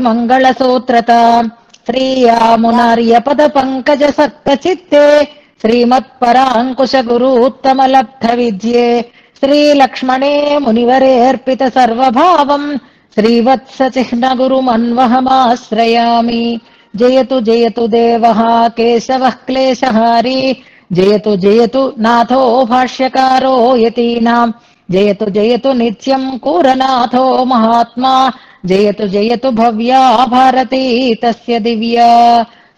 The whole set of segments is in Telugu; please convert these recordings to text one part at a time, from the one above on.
మంగళ సూత్రత శ్రీయామునార్యపద పంకజ సక్తచిత్తే శ్రీమత్పరాంకుశ గురు ఉత్తమ లబ్ధ విద్యే శ్రీలక్ష్మణే మునివరేర్పిత సర్వభావం శ్రీవత్స చిహ్న గురుమన్వహమాశ్రయామి. జయతు జయతు దేవః కేశవః క్లేశహారీ జయతు జయతు నాథో భాష్యకారో యతీనాం జయతు జయతు నిత్యం కూరనాథో మహాత్మా జయతు జయతు భవ్యా భారతీ తస్య దివ్యా.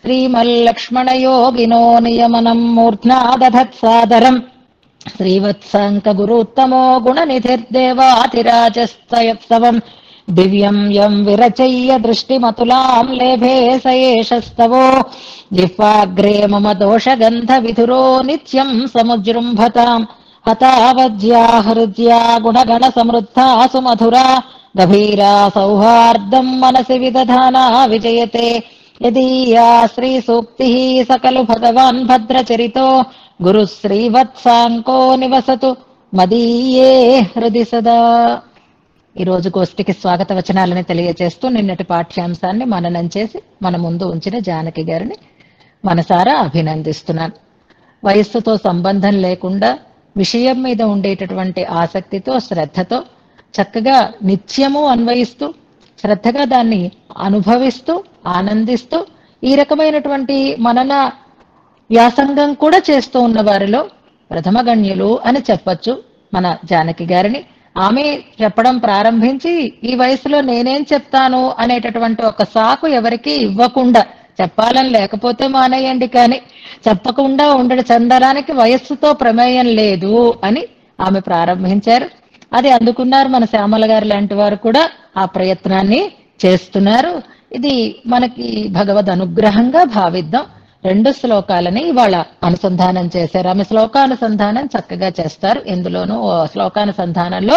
శ్రీమల్లక్ష్మణ యోగినో నియమనం మూర్ధ్నా దధత్సాదరం శ్రీవత్సాంక గురుత్తమో గుణనిధిర్దేవాతిరాజస్తయత్సవం దివ్యం యం విరచయ్య దృష్టిమతులాం లేభే స ఏషస్తవో జిహ్వాగ్రే మమ దోషగంధ విధురో నిత్యం సముజృంభతాం హతావజ్యా హృద్యా గుణగణ సమృద్ధా సుమధురా గభీరా సౌహార్దం మనసి విదధానా విజయతే యదీయా శ్రీ సూక్తి సకలు భగవాన్ భద్రచరితో గురు శ్రీవత్సాంకో నివసతు మదీయే హృది సదా. ఈరోజు గోష్ఠికి స్వాగత వచనాలని తెలియజేస్తూ నిన్నటి పాఠ్యాంశాన్ని మననం చేసి మన ముందు ఉంచిన జానకి గారిని మనసారా అభినందిస్తున్నాను. వయస్సుతో సంబంధం లేకుండా విషయం మీద ఉండేటటువంటి ఆసక్తితో శ్రద్ధతో చక్కగా నిత్యము అన్వయిస్తూ శ్రద్ధగా దాన్ని అనుభవిస్తూ ఆనందిస్తూ ఈ రకమైనటువంటి మనన వ్యాసంగం కూడా చేస్తూ ఉన్న వారిలో ప్రథమ గణ్యులు అని చెప్పచ్చు మన జానకి గారిని. ఆమె చెప్పడం ప్రారంభించి ఈ వయసులో నేనేం చెప్తాను అనేటటువంటి ఒక సాకు ఎవరికి ఇవ్వకుండా, చెప్పాలని లేకపోతే మానేయండి కానీ చెప్పకుండా చెందడానికి వయస్సుతో ప్రమేయం లేదు అని ఆమె ప్రారంభించారు. అది అందుకున్నారు మన శ్యామల గారు లాంటి వారు కూడా ఆ ప్రయత్నాన్ని చేస్తున్నారు. ఇది మనకి భగవద్ అనుగ్రహంగా భావిద్దాం. 2 శ్లోకాలని ఇవాళ అనుసంధానం చేశారు. ఆమె శ్లోకానుసంధానం చక్కగా చేస్తారు. ఎందులోనూ శ్లోకానుసంధానంలో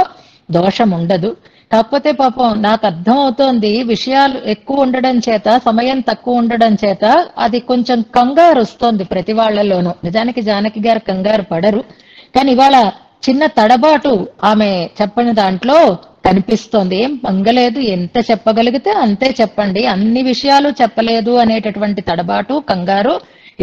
దోషం ఉండదు. కాకపోతే పాపం నాకు అర్థం అవుతోంది, విషయాలు ఎక్కువ ఉండడం చేత, సమయం తక్కువ ఉండడం చేత అది కొంచెం కంగారు వస్తోంది ప్రతి వాళ్ళలోనూ. నిజానికి జానకి గారు కంగారు పడరు, కానీ ఇవాళ చిన్న తడబాటు ఆమె చెప్పని దాంట్లో కనిపిస్తోంది. ఏం పంగలేదు, ఎంత చెప్పగలిగితే అంతే చెప్పండి, అన్ని విషయాలు చెప్పలేదు అనేటటువంటి తడబాటు కంగారు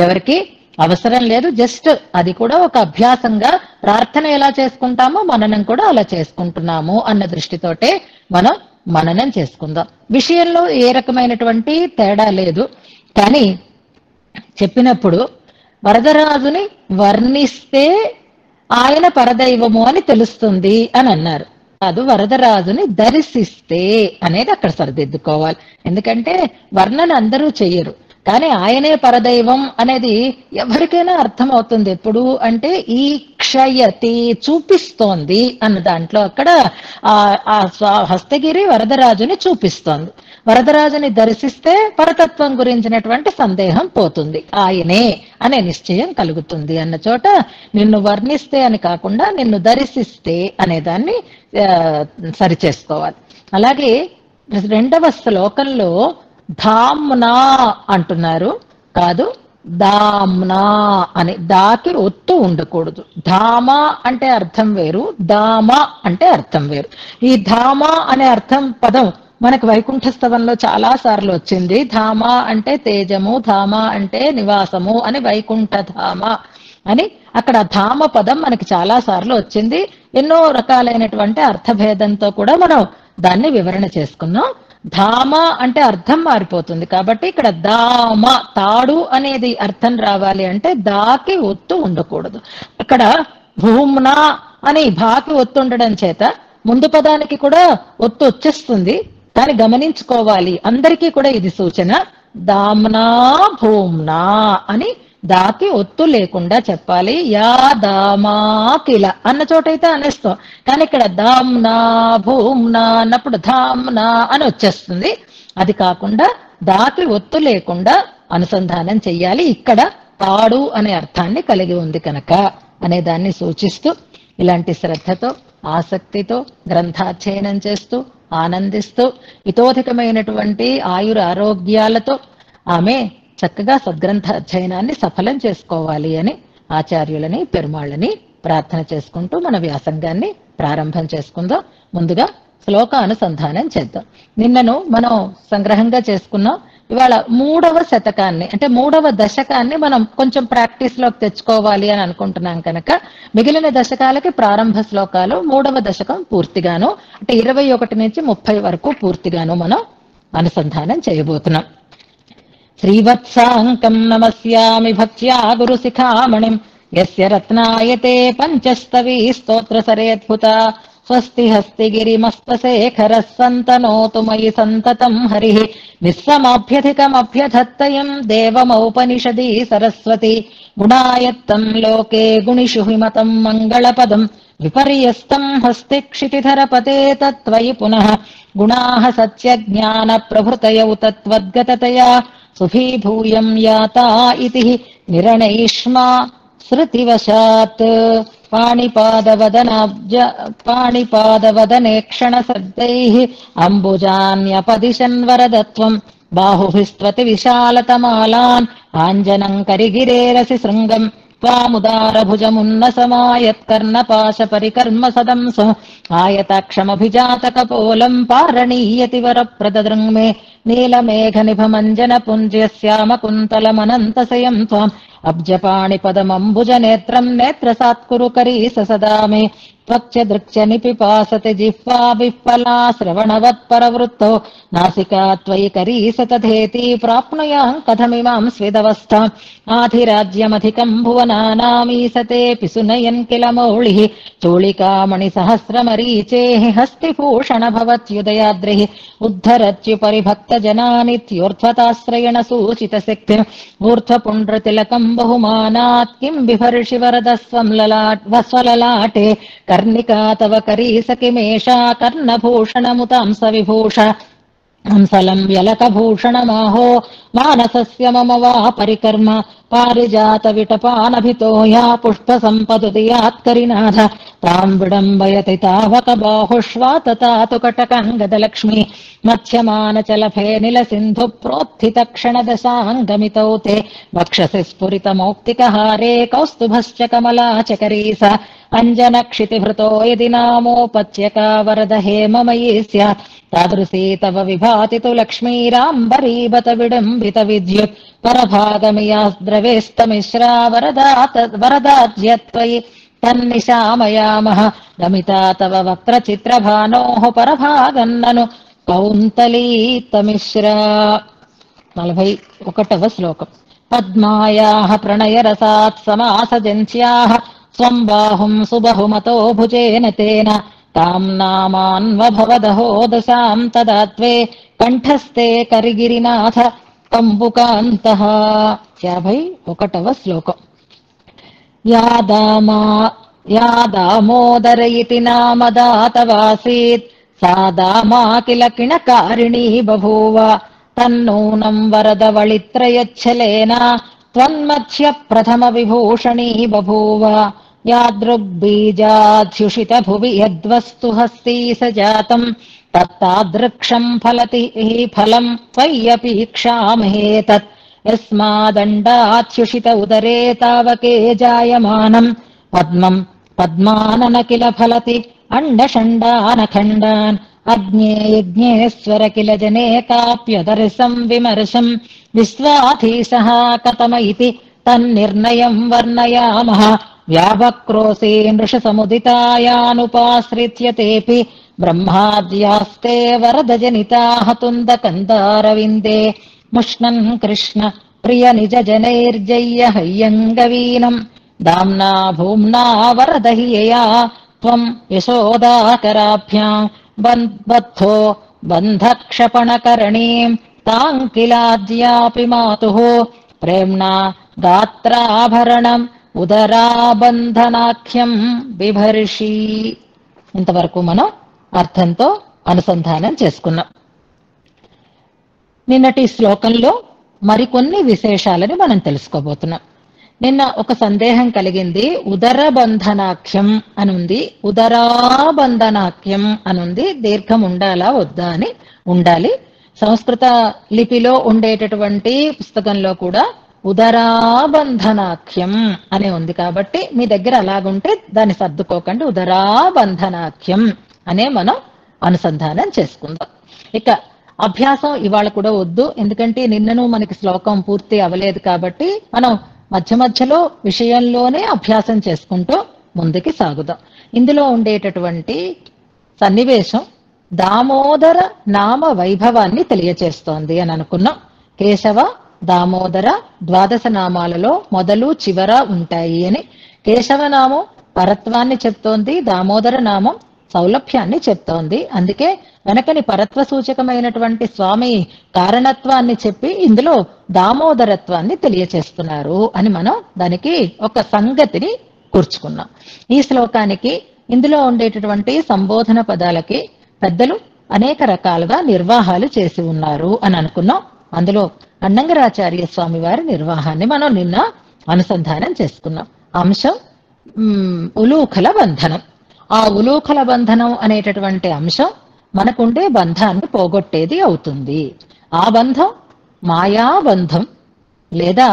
ఎవరికి అవసరం లేదు. జస్ట్ అది కూడా ఒక అభ్యాసంగా, ప్రార్థన ఎలా చేసుకుంటామో మననం కూడా అలా చేసుకుంటున్నాము అన్న దృష్టితోటే మనం మననం చేసుకుందాం. విషయంలో ఏ రకమైనటువంటి తేడా లేదు. కానీ చెప్పినప్పుడు వరదరాజుని వర్ణిస్తే ఆయన పరదైవము అని తెలుస్తుంది అని అన్నారు. కాదు, వరదరాజుని దర్శిస్తే అనేది అక్కడ సరిదిద్దుకోవాలి. ఎందుకంటే వర్ణన అందరూ చెయ్యరు, కానీ ఆయనే పరదైవం అనేది ఎవరికైనా అర్థమవుతుంది. ఎప్పుడు అంటే ఈ క్షయతి చూపిస్తోంది అన్న దాంట్లో అక్కడ ఆ హస్తగిరి వరదరాజుని చూపిస్తోంది. వరదరాజుని దర్శిస్తే పరతత్వం గురించినటువంటి సందేహం పోతుంది, ఆయనే అనే నిశ్చయం కలుగుతుంది అన్న చోట నిన్ను వర్ణిస్తే అని కాకుండా నిన్ను దర్శిస్తే అనేదాన్ని సరిచేసుకోవాలి. అలాగే 2వ శ్లోకంలో ధామ్నా అంటున్నారు, కాదు దామ్నా అని. దాకి ఒత్తు ఉండకూడదు. ధామ అంటే అర్థం వేరు, దామ అంటే అర్థం వేరు. ఈ ధామ అనే అర్థం పదం మనకు వైకుంఠ స్తవంలో చాలా సార్లు వచ్చింది. ధామ అంటే తేజము, ధామ అంటే నివాసము అని, వైకుంఠ ధామ అని అక్కడ ధామ పదం మనకి చాలా సార్లు వచ్చింది. ఎన్నో రకాలైనటువంటి అర్థభేదంతో కూడా మనం దాన్ని వివరణ చేసుకున్నాం. ధామ అంటే అర్థం మారిపోతుంది కాబట్టి ఇక్కడ దామ, తాడు అనేది అర్థం రావాలి అంటే దాకి ఒత్తు ఉండకూడదు. ఇక్కడ భూమ్నా అని భాకి ఒత్తు ఉండడం చేత ముందు పదానికి కూడా ఒత్తు వచ్చేస్తుంది. కానీ గమనించుకోవాలి, అందరికీ కూడా ఇది సూచన. దామ్నా భూమ్నా అని దాకి ఒత్తు లేకుండా చెప్పాలి. యా దామా కిల అన్న చోటైతే అనేస్తాం, కానీ ఇక్కడ దామ్నా భూమ్నా అన్నప్పుడు ధామ్నా అని వచ్చేస్తుంది. అది కాకుండా దాకి ఒత్తు లేకుండా అనుసంధానం చెయ్యాలి. ఇక్కడ తాడు అనే అర్థాన్ని కలిగి ఉంది కనుక అనే దాన్ని సూచిస్తూ ఇలాంటి శ్రద్ధతో ఆసక్తితో గ్రంథాధ్యయనం చేస్తూ ఆనందిస్తూ ఇతోధికమైనటువంటి ఆయుర ఆరోగ్యాలతో ఆమె చక్కగా సద్గ్రంథ అధ్యయనాన్ని సఫలం చేసుకోవాలి అని ఆచార్యులని పెరుమాళ్ళని ప్రార్థన చేసుకుంటూ మన వ్యాసంగాన్ని ప్రారంభం చేసుకుందాం. ముందుగా శ్లోకానుసంధానం చేద్దాం. నిన్నను మనం సంగ్రహంగా చేసుకున్నాం. ఇవాళ 3వ శతకాన్ని అంటే 3వ దశకాన్ని మనం కొంచెం ప్రాక్టీస్ లోకి తెచ్చుకోవాలి అని అనుకుంటున్నాం కనుక మిగిలిన దశకాలకి ప్రారంభ శ్లోకాలు, 3వ దశకం పూర్తిగాను అంటే 21 నుంచి 30 వరకు పూర్తిగాను మనం అనుసంధానం చేయబోతున్నాం. శ్రీవత్సాంకం నమస్యామి భక్త్యా గురుశిఖామణిం యస్య రత్నాయతే పంచస్తవీ స్తోత్ర సరేద్భుత స్వస్తి హస్తి గిరిమస్తశేఖరः సంతనోతు మయి సంతతం హరిః నిస్సమాభ్యధికమభ్యధత్తయం దేవమౌపనిషదీ సరస్వతి గుణాయత్తం లోకే గుణిషు హిమతం మంగళపదం విపర్యస్తం హస్తి క్షితిధరపతే తత్వయి పునః గుణాః సత్యజ్ఞాన ప్రభృతయౌ తత్వద్గతతయా సుభీభూయం యాతా ఇతి నిరణైష్మా శృతివశాత్ పాణిపాదవదనే క్షణశబ్दैः అంబుజాన్యపదిశన్ వరదత్వం బాహుభిస్త్వతి విశాలతమాలాన్ ఆంజనం కరిగిరేరసి శృంగం త్వాముదారభుజమున్నసమాయత్కర్ణపాశ పరికర్మ సదంసు ఆయతాక్షమభిజాతకపోలం పారణీయతి వరప్రదదృంగ్మే నీలమేఘనిభమంజన పుంజ్యశ్యామకుంతలమనంతశయం త్వాం అబ్జపాణిపదమంబుజనేత్రం నేత్రసాత్కురు కరీస సదా మే త్వక్చ దృక్చ నిపిపాసతి జిహ్వా విఫలా శ్రవణవత్పరవృత్తో నాసికా త్వయి కరీస తథేతి ప్రాప్నుయాం కథమిమాం స్వేదవస్థాం ఆధిరాజ్యమధికం భువనానామీసతే పిసునయన్ కిల మౌళిః చోళికామణి సహస్రమరీచేః హస్తిభూషణ భవత్యుదయాద్రిః ఉద్ధరత్యుపరిభక్త జనానిత్యోర్ధ్వతాశ్రయణ సూచిత శక్తి ఊర్ధ్వపుండ్రతిలకం బహుమానాత్ కిం బిభర్షి వరదస్వం స్వలలాటే కర్ణికా తవ కరీస కిమేషా కర్ణభూషణముతాంస విభూష హంసలం వ్యలకభూషణమాహో మానసస్య మమ వా పరికర్మ పారిజాత విటపానభితో యా పుష్ప సంపదుదియాత్కరినాథ తాం విడంబయతి తావక బాహుష్వాతతాతు కటకంగదలక్ష్మి మత్స్యమానచలఫే నిల సింధు ప్రోత్థిత క్షణదశాంగమితౌ తే వక్షసి స్ఫురితమౌక్తికహారే కౌస్తుభశ్చ కమలాచకరీస అంజన క్షితిభృతో యది నామోపత్యకా వరద హేమమయీ స్యాత్ తాదృశీ తవ విభాతి తు లక్ష్మీరాంబరీబత విడంబిత విద్యుత్ పరభాగమియాద్రవేస్తమిశ్రా వరదాజ్యత్వయి తన్నిశామయామః గమితా తవ వక్త్ర చిత్రభానోః పరభాగన్నను కౌంతలీతమిశ్రా. 41వ శ్లోకం. పద్మాయాః ప్రణయరసాత్ సమాసజంస్యాః స్వం బాహుం సుబహుమతో భుజేన తేన తాం నామాన్వభవదహో దశాం తదా త్వే కంఠస్థే కరిగిరినాథ కంబుకాంతః. 51వ శ్లోకం. యా దామోదర ఇతి నామదాతవాసీత్ సా దామా కిల కిణకారిణీ బభూవ తన్నూనం వరదవళిత్రయచ్చలేన త్వన్మధ్య ప్రథమ విభూషణీ బభూవ యాదృగ్బీజాధ్యుషిత భువి యద్వస్తు హస్తీ సజాతం తత్తాదృక్షం ఫలతి ఫలం త్వయ్యపీక్షామహే తత్ యస్మాదండాచ్యుషిత ఉదరే తావకే జాయమానం పద్మం పద్మానన కిల ఫలతి అండషండానఖండాన్ అజ్ఞే యజ్ఞేశ్వర కిల జనే కాప్యదర్శం విమర్శం విశ్వాధీశః కథమ ఇతి తన్నిర్ణయం వర్ణయామః వ్యావక్రోశే నృషసముదితాయానుపాశ్రిత్య తేపి బ్రహ్మాద్యాస్తే వరదజనితాః తుందకందారవిందే ముష్ణన్ కృష్ణ ప్రియ నిజ జనైర్జయ్య హయ్యంగవీనం దామ్నా భూమ్నా వరదహియయా త్వం యశోదాకరాభ్యాం బద్ధో బంధక్షపణకరణీం తాం కిలాద్యాపి మాతుః ప్రేమ్ణా గాత్రాభరణం ఉదరాబంధనాఖ్యం బిభర్షి. ఇంతవరకు మనం అర్థంతో అనుసంధానం చేసుకున్నాం. నిన్నటి శ్లోకంలో మరికొన్ని విశేషాలని మనం తెలుసుకోబోతున్నాం. నిన్న ఒక సందేహం కలిగింది. ఉదరబంధనాఖ్యం అనుంది, ఉదరాబంధనాఖ్యం అనుంది. దీర్ఘం ఉండాలా వద్దా అని. ఉండాలి. సంస్కృత లిపిలో ఉండేటటువంటి పుస్తకంలో కూడా ఉదరాబంధనాఖ్యం అనే ఉంది. కాబట్టి మీ దగ్గర అలాగుంటే దాన్ని సర్దుకోకండి. ఉదరాబంధనాఖ్యం అనే మనం అనుసంధానం చేసుకుందాం. ఇక అభ్యాసం ఇవాళ కూడా వద్దు, ఎందుకంటే నిన్నను మనకి శ్లోకం పూర్తి అవ్వలేదు కాబట్టి మనం మధ్య మధ్యలో విషయంలోనే అభ్యాసం చేసుకుంటూ ముందుకి సాగుదాం. ఇందులో ఉండేటటువంటి సన్నివేశం దామోదర నామ వైభవాన్ని తెలియచేస్తోంది అని అనుకున్నాం. కేశవ దామోదర ద్వాదశ నామాలలో మొదలు చివర ఉంటాయి అని. కేశవనామం పరత్వాన్ని చెప్తోంది, దామోదర నామం సౌలభ్యాన్ని చెప్తోంది. అందుకే వెనకని పరత్వ సూచకమైనటువంటి స్వామి కారణత్వాన్ని చెప్పి ఇందులో దామోదరత్వాన్ని తెలియచేస్తున్నారు అని మనం దానికి ఒక సంగతిని కూర్చుకున్నాం. ఈ శ్లోకానికి ఇందులో ఉండేటటువంటి సంబోధన పదాలకి పెద్దలు అనేక రకాలుగా నిర్వాహాలు చేసి ఉన్నారు అని అనుకున్నాం. అందులో అన్నంగరాచార్య స్వామి వారి నిర్వాహాన్ని మనం నిన్న అనుసంధానం చేసుకున్నాం. అంశం ఉలూఖల బంధనం. ఆ ఉలూఖల బంధనం అనేటటువంటి అంశం మనకుండే బంధాన్ని పోగొట్టేది అవుతుంది. ఆ బంధం మాయాబంధం లేదా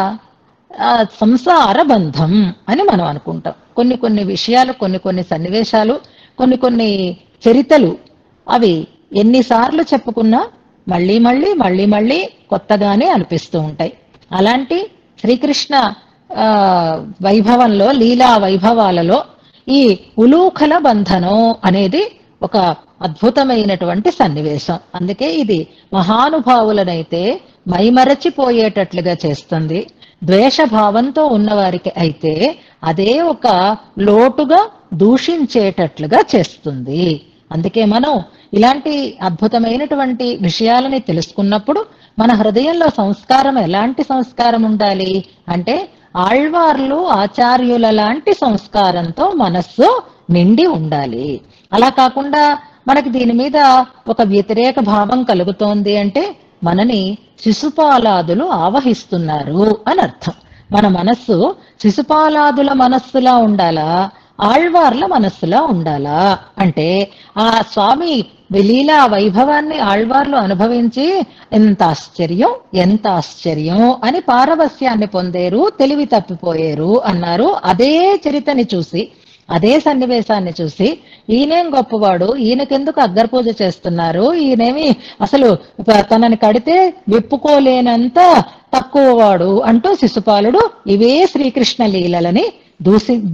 సంసార బంధం అని మనం అనుకుంటాం. కొన్ని కొన్ని విషయాలు, కొన్ని కొన్ని సన్నివేశాలు, కొన్ని కొన్ని చరితలు అవి ఎన్నిసార్లు చెప్పుకున్నా మళ్ళీ మళ్ళీ మళ్ళీ మళ్ళీ కొత్తగానే అనిపిస్తూ ఉంటాయి. అలాంటి శ్రీకృష్ణ వైభవంలో, లీలా వైభవాలలో ఈ ఉలూఖల బంధనం అనేది ఒక అద్భుతమైనటువంటి సన్నివేశం. అందుకే ఇది మహానుభావులనైతే మైమరచిపోయేటట్లుగా చేస్తుంది. ద్వేషభావంతో ఉన్నవారికి అయితే అదే ఒక లోటుగా దూషించేటట్లుగా చేస్తుంది. అందుకే మనం ఇలాంటి అద్భుతమైనటువంటి విషయాలని తెలుసుకున్నప్పుడు మన హృదయంలో సంస్కారం ఎలాంటి సంస్కారం ఉండాలి అంటే ఆళ్వార్లు ఆచార్యుల లాంటి సంస్కారంతో మనస్సు నిండి ఉండాలి. అలా కాకుండా మనకి దీని మీద ఒక వ్యతిరేక భావం కలుగుతోంది అంటే మనని శిశుపాలాదులు ఆవహిస్తున్నారు అని అర్థం. మన మనస్సు శిశుపాలాదుల మనస్సులా ఉండాలా, ఆళ్వార్ల మనస్సులా ఉండాలా అంటే ఆ స్వామి లీలా వైభవాన్ని ఆళ్వార్లు అనుభవించి ఎంత ఆశ్చర్యం అని పారవస్యాన్ని పొందేరు, తెలివి తప్పిపోయేరు అన్నారు. అదే చరితని చూసి, అదే సన్నివేశాన్ని చూసి ఈయనేం గొప్పవాడు, ఈయనకెందుకు అగ్గరపూజ చేస్తున్నారు, ఈయనేమి అసలు తనని కడితే విప్పుకోలేనంత తక్కువవాడు అంటూ శిశుపాలుడు ఇవే శ్రీకృష్ణ లీలలని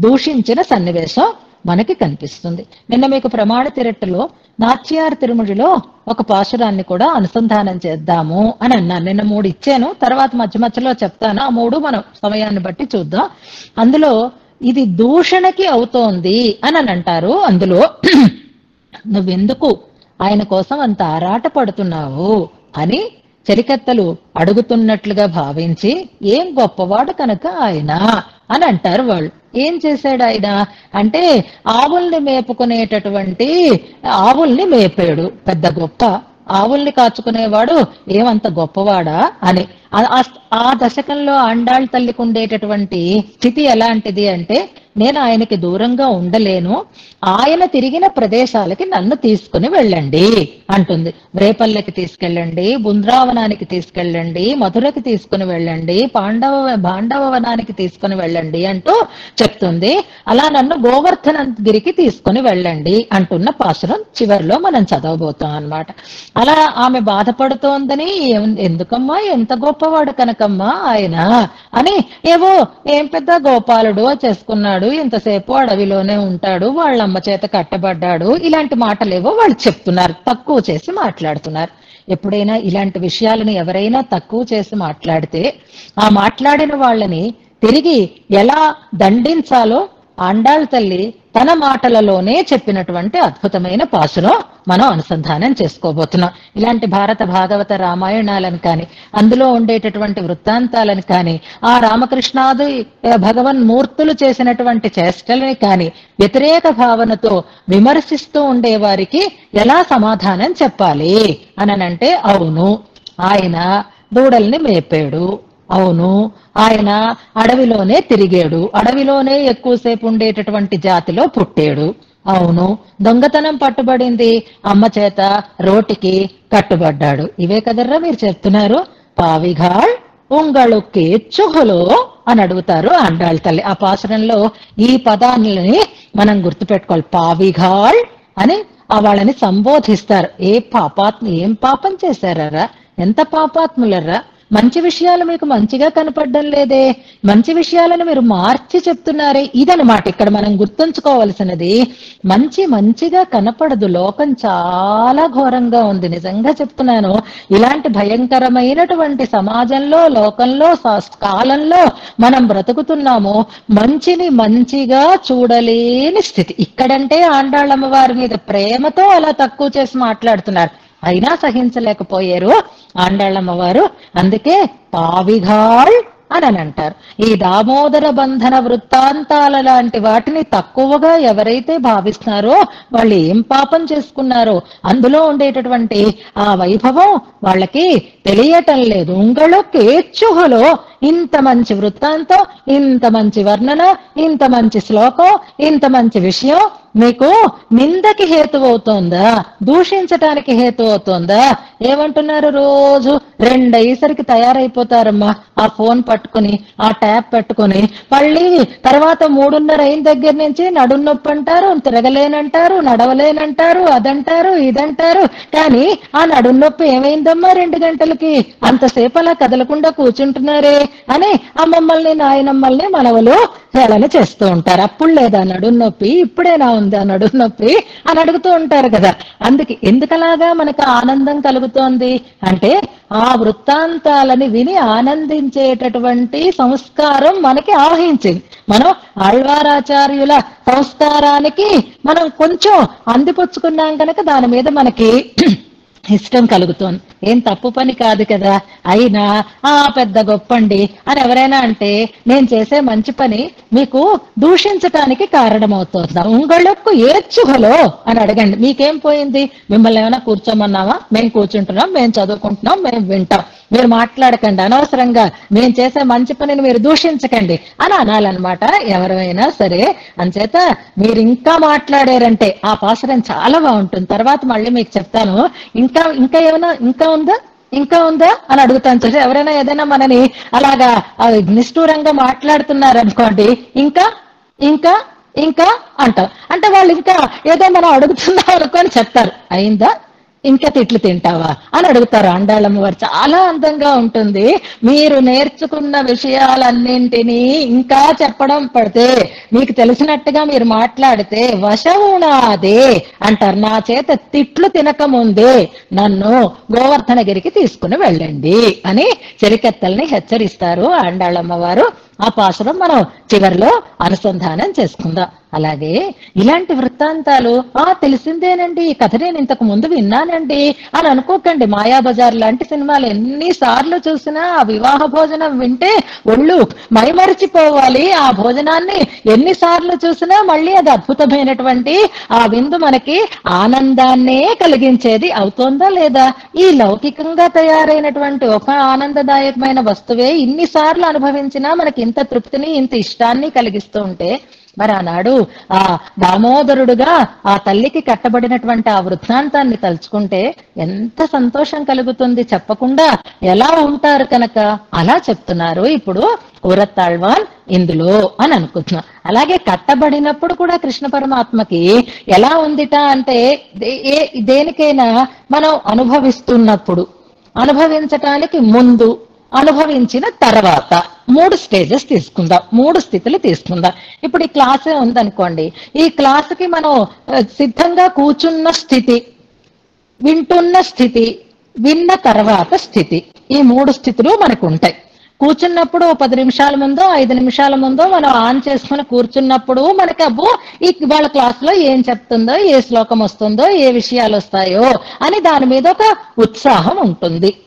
దూషించిన సన్నివేశం మనకి కనిపిస్తుంది. నిన్న మీకు ప్రమాణ తిరట్టులో నాట్యార్ తిరుముడిలో ఒక పాశురాన్ని కూడా అనుసంధానం చేద్దాము అని అన్నాను. నిన్న 3 ఇచ్చాను, తర్వాత మధ్య మధ్యలో చెప్తాను. ఆ 3 మనం సమయాన్ని బట్టి చూద్దాం. అందులో ఇది దూషణకి అవుతోంది అని అంటారు. అందులో నువ్వెందుకు ఆయన కోసం అంత ఆరాట పడుతున్నావు అని చెలికత్తలు అడుగుతున్నట్లుగా భావించి ఏం గొప్పవాడు కనుక ఆయన అని అంటారు వాళ్ళు. ఏం చేశాడు ఆయన అంటే ఆవుల్ని మేపుకునేటటువంటి ఆవుల్ని మేపాడు. పెద్ద గొప్ప ఆవుల్ని కాచుకునేవాడు ఏమంత గొప్పవాడా అని. ఆ దశకంలో ఆండాళ్ తల్లికి ఉండేటటువంటి స్థితి ఎలాంటిది అంటే నేను ఆయనకి దూరంగా ఉండలేను, ఆయన తిరిగిన ప్రదేశాలకి నన్ను తీసుకుని వెళ్ళండి అంటుంది. రేపల్లెకి తీసుకెళ్ళండి, బృందావనానికి తీసుకెళ్ళండి, మధురకి తీసుకుని వెళ్ళండి, పాండవవనానికి తీసుకుని వెళ్ళండి అంటూ చెప్తుంది. అలా నన్ను గోవర్ధనగిరికి తీసుకుని వెళ్ళండి అంటున్న పాసురం చివరిలో మనం చదవబోతాం అన్నమాట. అలా ఆమె బాధపడుతోందని ఎందుకమ్మా ఎంత గొప్పవాడు కనుకమ్మా ఆయన అని, ఏవో ఏం పెద్ద గోపాలుడు చేసుకున్నాడు, ఇంతసేపు అడవిలోనే ఉంటాడు, వాళ్ళమ్మ చేత కట్టబడ్డాడు, ఇలాంటి మాటలేవో వాళ్ళు చెప్తున్నారు, తక్కువ చేసి మాట్లాడుతున్నారు. ఎప్పుడైనా ఇలాంటి విషయాలను ఎవరైనా తక్కువ చేసి మాట్లాడితే ఆ మాట్లాడిన వాళ్ళని తిరిగి ఎలా దండించాలో ఆండాళ్ తల్లి తన మాటలలోనే చెప్పినటువంటి అద్భుతమైన పాసులో మనం అనుసంధానం చేసుకోబోతున్నాం. ఇలాంటి భారత భాగవత రామాయణాలను కానీ అందులో ఉండేటటువంటి వృత్తాంతాలను కానీ ఆ రామకృష్ణాది భగవన్మూర్తులు చేసినటువంటి చేష్టలని కానీ వ్యతిరేక భావనతో విమర్శిస్తూ ఉండేవారికి ఎలా సమాధానం చెప్పాలి అనంటే, అవును ఆయన దూడల్ని మేపాడు, అవును ఆయన అడవిలోనే తిరిగాడు, అడవిలోనే ఎక్కువసేపు ఉండేటటువంటి జాతిలో పుట్టాడు, అవును దొంగతనం పట్టుబడింది, అమ్మ చేత రోటికి కట్టుబడ్డాడు. ఇవే కదర్రా మీరు చెప్తున్నారు. పావిఘాళ్ ఉంగళుకి చుహులో అని అడుగుతారు ఆండాళ్ తల్లి. ఆ పాసురంలో ఈ పదాలని మనం గుర్తుపెట్టుకోవాలి. పావిఘాళ్ అని వాళ్ళని సంబోధిస్తారు. ఏం పాపం చేశారా, ఎంత పాపాత్ములరా, మంచి విషయాలు మీకు మంచిగా కనపడడం లేదే, మంచి విషయాలను మీరు మార్చి చెప్తున్నారే. ఇదనమాట ఇక్కడ మనం గుర్తుంచుకోవలసినది. మంచిగా కనపడదు, లోకం చాలా ఘోరంగా ఉంది. నిజంగా చెప్తున్నాను, ఇలాంటి భయంకరమైనటువంటి సమాజంలో, లోకంలో, కాలంలో మనం బ్రతుకుతున్నాము. మంచిని మంచిగా చూడలేని స్థితి. ఇక్కడంటే ఆండాళ్ళమ్మ వారి మీద ప్రేమతో అలా తక్కువ చేసి మాట్లాడుతున్నారు, అయినా సహించలేకపోయారు ఆండాళ్ళమ్మ వారు. అందుకే పావిగాళ్ అని అంటారు. ఈ దామోదర బంధన వృత్తాంతాల లాంటి వాటిని తక్కువగా ఎవరైతే భావిస్తున్నారో వాళ్ళు ఏం పాపం చేసుకున్నారో అందులో ఉండేటటువంటి ఆ వైభవం వాళ్ళకి తెలియటం లేదు. ఉంగళొక్కు ఏచ్చుహలో ఇంత మంచి వృత్తాంతం, ఇంత మంచి వర్ణన, ఇంత మంచి శ్లోకం, ఇంత మంచి విషయం మీకు నిందకి హేతు అవుతోందా, దూషించటానికి హేతు అవుతోందా? ఏమంటున్నారు, రోజు 2 అయ్యేసరికి తయారైపోతారమ్మా ఆ ఫోన్ పట్టుకుని, ఆ ట్యాబ్ పట్టుకుని. మళ్ళీ తర్వాత 3:30 అయిన దగ్గర నుంచి నడుం నొప్పి అంటారు, తిరగలేనంటారు, నడవలేనంటారు, అదంటారు, ఇదంటారు. కానీ ఆ నడుం నొప్పి ఏమైందమ్మా 2 గంటలకి, అంతసేపు అలా కదలకుండా కూర్చుంటున్నారే అని అమ్మమ్మల్ని, నాయనమ్మల్ని మనవలు హేళన చేస్తూ ఉంటారు. అప్పుడు లేదా నడుం నొప్పి, ఇప్పుడేనా ఉందా నడుం నొప్పి అని అడుగుతూ ఉంటారు కదా. అందుకే ఎందుకలాగా మనకు ఆనందం కలుగుతోంది అంటే, ఆ వృత్తాంతాలని విని ఆనందించేటటువంటి సంస్కారం మనకి ఆవహించింది. మనం ఆళ్వారాచార్యుల సంస్కారానికి మనం కొంచెం అందిపుచ్చుకున్నాం కనుక దాని మీద మనకి ఇష్టం కలుగుతోంది. ఏం తప్పు పని కాదు కదా. అయినా పెద్ద గొప్పండి అని ఎవరైనా అంటే, నేను చేసే మంచి పని మీకు దూషించటానికి కారణమవుతోందా? ఉంగళొక్కు ఏర్చుహలో అని అడగండి. మీకేం పోయింది? మిమ్మల్ని ఏమైనా కూర్చోమన్నావా? మేము కూర్చుంటున్నాం, మేము చదువుకుంటున్నాం, మేము వింటాం. మీరు మాట్లాడకండి, అనవసరంగా మేము చేసే మంచి పనిని మీరు దూషించకండి అని అనాలన్నమాట ఎవరైనా సరే. అంచేత మీరు ఇంకా మాట్లాడారంటే ఆ పాసరం చాలా బాగుంటుంది. తర్వాత మళ్ళీ మీకు చెప్తాను. ఇంకా ఏమైనా ఇంకా ఉందా అని అడుగుతాను. చూసి ఎవరైనా ఏదైనా మనని అలాగా నిష్ఠూరంగా మాట్లాడుతున్నారనుకోండి, ఇంకా ఇంకా ఇంకా అంటాం. అంటే వాళ్ళు ఇంకా ఏదో మనం అడుగుతున్నాం అనుకొని చెప్తారు. అయిందా, ఇంకా తిట్లు తింటావా అని అడుగుతారు ఆండాళ్ళమ్మ వారు. చాలా అందంగా ఉంటుంది. మీరు నేర్చుకున్న విషయాలన్నింటినీ ఇంకా చెప్పడం పడితే, మీకు తెలిసినట్టుగా మీరు మాట్లాడితే వశవునాదే అంటారు. నా చేత తిట్లు తినకముందే నన్ను గోవర్ధనగిరికి తీసుకుని వెళ్ళండి అని చెలికెత్తల్ని హెచ్చరిస్తారు ఆండాళ్ళమ్మ వారు. ఆ పాసురం మనం చివరిలో అనుసంధానం చేసుకుందాం. అలాగే ఇలాంటి వృత్తాంతాలు తెలిసిందేనండి, ఈ కథ నేను ఇంతకు ముందు విన్నానండి అని అనుకోకండి. మాయాబజార్ లాంటి సినిమాలు ఎన్నిసార్లు చూసినా ఆ వివాహ భోజనం వింటే ఒళ్ళు మైమరిచిపోవాలి. ఆ భోజనాన్ని ఎన్నిసార్లు చూసినా మళ్ళీ అది అద్భుతమైనటువంటి ఆ విందు మనకి ఆనందాన్నే కలిగించేది అవుతోందా లేదా? ఈ లౌకికంగా తయారైనటువంటి ఒక ఆనందదాయకమైన వస్తువే ఇన్నిసార్లు అనుభవించినా మనకి ఇంత తృప్తిని, ఇంత ఇష్టాన్ని కలిగిస్తూ ఉంటే, మరి ఆనాడు ఆ దామోదరుడుగా ఆ తల్లికి కట్టబడినటువంటి ఆ వృత్తాంతాన్ని తలుచుకుంటే ఎంత సంతోషం కలుగుతుంది. చెప్పకుండా ఎలా ఉంటారు కనుక అలా చెప్తున్నారు ఇప్పుడు కూరత్తాళ్వాన్ ఇందులో అని అనుకుంటున్నాం. అలాగే కట్టబడినప్పుడు కూడా కృష్ణ పరమాత్మకి ఎలా ఉందిట అంటే, దేనికైనా మనం అనుభవిస్తున్నప్పుడు, అనుభవించటానికి ముందు, అనుభవించిన తర్వాత 3 స్టేజెస్ తీసుకుందాం, 3 స్థితులు తీసుకుందాం. ఇప్పుడు ఈ క్లాసే ఉందనుకోండి, ఈ క్లాసుకి మనం సిద్ధంగా కూర్చున్న స్థితి, వింటున్న స్థితి, విన్న తర్వాత స్థితి, ఈ 3 స్థితులు మనకు ఉంటాయి. కూర్చున్నప్పుడు 10 నిమిషాల ముందో 5 నిమిషాల ముందో మనం ఆన్ చేసుకుని కూర్చున్నప్పుడు మనకి వాళ్ళ క్లాసులో ఏం చెప్తుందో, ఏ శ్లోకం వస్తుందో, ఏ విషయాలు వస్తాయో అని దాని మీద ఒక ఉత్సాహం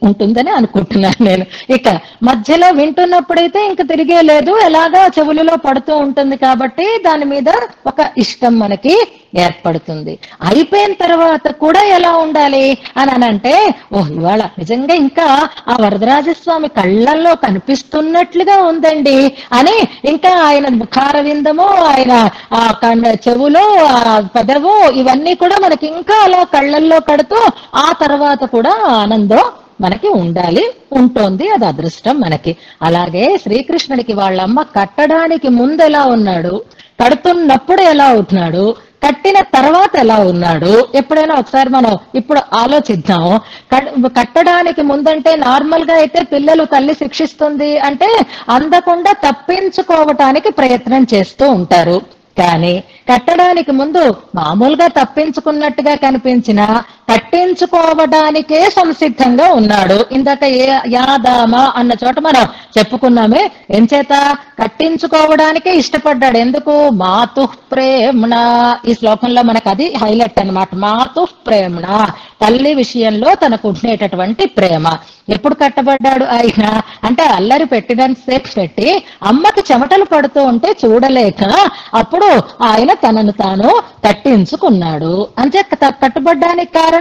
ఉంటుందని అనుకుంటున్నాను నేను. ఇక మధ్యలో వింటున్నప్పుడైతే ఇంక తిరిగే లేదు, ఎలాగా చెవులలో పడుతూ ఉంటుంది కాబట్టి దాని మీద ఒక ఇష్టం మనకి ఏర్పడుతుంది. అయిపోయిన తర్వాత కూడా ఎలా ఉండాలి అని అంటే, ఇవాళ నిజంగా ఇంకా ఆ వరదరాజస్వామి కళ్ళల్లో కనిపిస్తున్నట్లుగా ఉందండి అని, ఇంకా ఆయన ముఖారవిందము, ఆయన ఆ చెవులో ఆ పెదవు, ఇవన్నీ కూడా మనకి ఇంకా అలా కళ్ళల్లో కడుతూ ఆ తర్వాత కూడా ఆనందం మనకి ఉండాలి, ఉంటోంది. అది అదృష్టం మనకి. అలాగే శ్రీకృష్ణుడికి వాళ్ళమ్మ కట్టడానికి ముందు ఎలా ఉన్నాడు, కడుతున్నప్పుడు ఎలా ఉంటున్నాడు, కట్టిన తర్వాత ఎలా ఉన్నాడు ఎప్పుడైనా ఒకసారి మనం ఇప్పుడు ఆలోచిద్దాం. కట్టడానికి ముందంటే నార్మల్ గా అయితే పిల్లలు తల్లి శిక్షిస్తుంది అంటే అందకుండా తప్పించుకోవటానికి ప్రయత్నం చేస్తూ ఉంటారు. కానీ కట్టడానికి ముందు మామూలుగా తప్పించుకున్నట్టుగా కనిపించినా కట్టించుకోవడానికే సంసిద్ధంగా ఉన్నాడు. ఇందాక యాదామ అన్న చోట మనం చెప్పుకున్నామే, ఎంచేత కట్టించుకోవడానికే ఇష్టపడ్డాడు. ఎందుకు? మాతు ప్రేమణ. ఈ శ్లోకంలో మనకు అది హైలైట్ అన్నమాట. మాతు ప్రేమణ, తల్లి విషయంలో తనకు ఉండేటటువంటి ప్రేమ. ఎప్పుడు కట్టబడ్డాడు ఆయన అంటే అల్లరి పెట్టినంతసేపు పెట్టి అమ్మకి చెమటలు పడుతూ ఉంటే చూడలేక అప్పుడు ఆయన తనను తాను కట్టించుకున్నాడు. అంతే కట్టుబడ్డానికి కారణం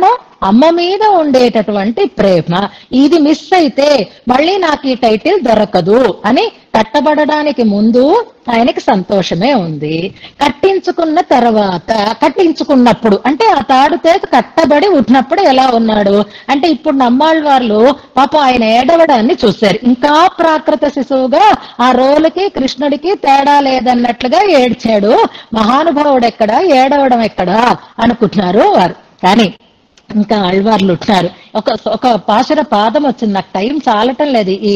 అమ్మ మీద ఉండేటటువంటి ప్రేమ. ఇది మిస్ అయితే మళ్ళీ నాకు ఈ టైటిల్ దొరకదు అని కట్టబడడానికి ముందు ఆయనకి సంతోషమే ఉంది. కట్టించుకున్న తర్వాత, కట్టించుకున్నప్పుడు అంటే ఆ తాడుతో కట్టబడి ఉన్నప్పుడు ఎలా ఉన్నాడు అంటే ఇప్పుడు నమ్మాళ్ళ వాళ్ళు పాపం ఆయన ఏడవడాన్ని చూశారు. ఇంకా ప్రాకృత శిశువుగా ఆ రోలుకి కృష్ణుడికి తేడా లేదన్నట్లుగా ఏడ్చాడు. మహానుభావుడు ఎక్కడా, ఏడవడం ఎక్కడా అనుకుంటున్నారు వారు. కానీ ఇంకా ఆళ్వార్లు ఉంటున్నారు. ఒక పాశుర పాదం వచ్చింది, నాకు టైం చాలటం లేదు. ఈ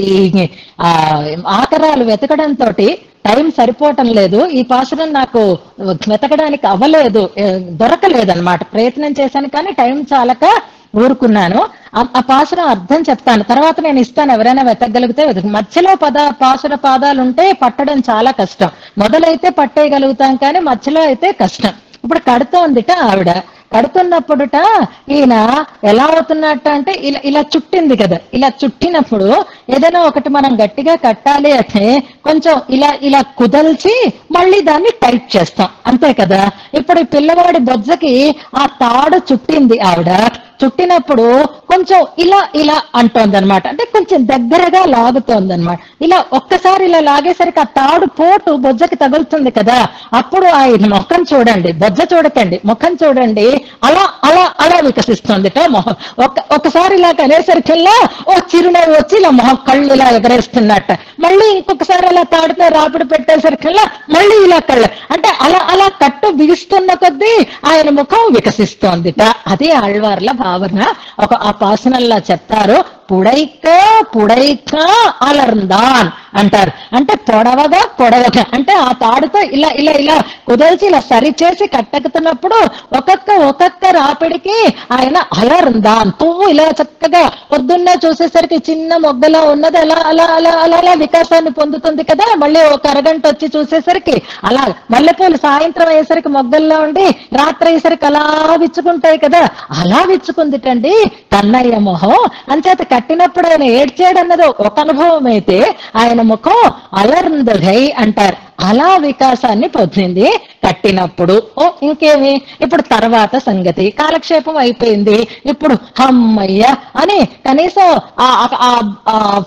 ఆకరాలు వెతకడంతో టైం సరిపోవటం లేదు. ఈ పాశురం నాకు వెతకడానికి అవ్వలేదు, దొరకలేదన్నమాట. ప్రయత్నం చేశాను కానీ టైం చాలక ఊరుకున్నాను. ఆ పాశురం అర్థం చెప్తాను, తర్వాత నేను ఇస్తాను. ఎవరైనా వెతకగలిగితే మధ్యలో పాశుర పాదాలు ఉంటే పట్టడం చాలా కష్టం. మొదలైతే పట్టేయగలుగుతాం కానీ మధ్యలో అయితే కష్టం. ఇప్పుడు కడుతోందిట ఆవిడ. కడుతున్నప్పుడుట ఈయన ఎలా అవుతున్నట్ట అంటే ఇలా చుట్టింది కదా, ఇలా చుట్టినప్పుడు ఏదైనా ఒకటి మనం గట్టిగా కట్టాలి అంటే కొంచెం ఇలా కుదల్చి మళ్ళీ దాన్ని టైట్ చేస్తాం, అంతే కదా. ఇప్పుడు ఈ పిల్లవాడి బొజ్జకి ఆ తాడు చుట్టింది ఆవిడ. చుట్టినప్పుడు కొంచెం ఇలా అంటోందనమాట, అంటే కొంచెం దగ్గరగా లాగుతోందనమాట. ఇలా ఒక్కసారి ఇలా లాగేసరికి ఆ తాడు పోటు బొజ్జకి తగులుతుంది కదా. అప్పుడు ఆయన ముఖం చూడండి, బొజ్జ చూడకండి, ముఖం చూడండి, అలా వికసిస్తుందిట మొహం. ఒకసారి ఇలా కనేసరికల్లా ఓ చిరునవ్వు వచ్చి ఇలా మొహం కళ్ళు ఇలా ఎగరేస్తున్నట్ట. మళ్ళీ ఇంకొకసారి అలా తాడుతో రాపిడి పెట్టేసరికల్లా మళ్ళీ ఇలా కళ్ళు, అంటే అలా కట్టు బిగిస్తున్న కొద్దీ ఆయన ముఖం వికసిస్తోందిట. అదే ఆళ్వార్ల భావన. ఆ పాసనల్లా చెప్తారు, పుడైక అలర్దాన్ అంటారు. అంటే పొడవగా అంటే ఆ తాడుతో ఇలా కుదల్చి ఇలా సరిచేసి కట్టెక్కుతున్నప్పుడు ఒక్కొక్క రాపిడికి ఆయన అలర్దాన్, పువ్వు ఇలా చక్కగా పొద్దున్నే చూసేసరికి చిన్న మొగ్గలా ఉన్నది అలా వికాసాన్ని పొందుతుంది కదా. మళ్ళీ ఒక అరగంట వచ్చి చూసేసరికి అలా మల్లెపూలు సాయంత్రం అయ్యేసరికి మొగ్గల్లో ఉండి రాత్రి అయ్యేసరికి అలా విచ్చుకుంటాయి కదా, అలా విచ్చుకుందిటండి కన్నయ్య మొహం. అంచేత కట్టినప్పుడు ఆయన ఏడ్చాడన్నది ఒక అనుభవం అయితే ఆయన ముఖం అలర్ందై అంటారు. అలా వికాసాన్ని పొందింది కట్టినప్పుడు. ఇంకేమి ఇప్పుడు తర్వాత సంగతి, కాలక్షేపం అయిపోయింది. ఇప్పుడు అమ్మయ్య అని కనీసం ఆ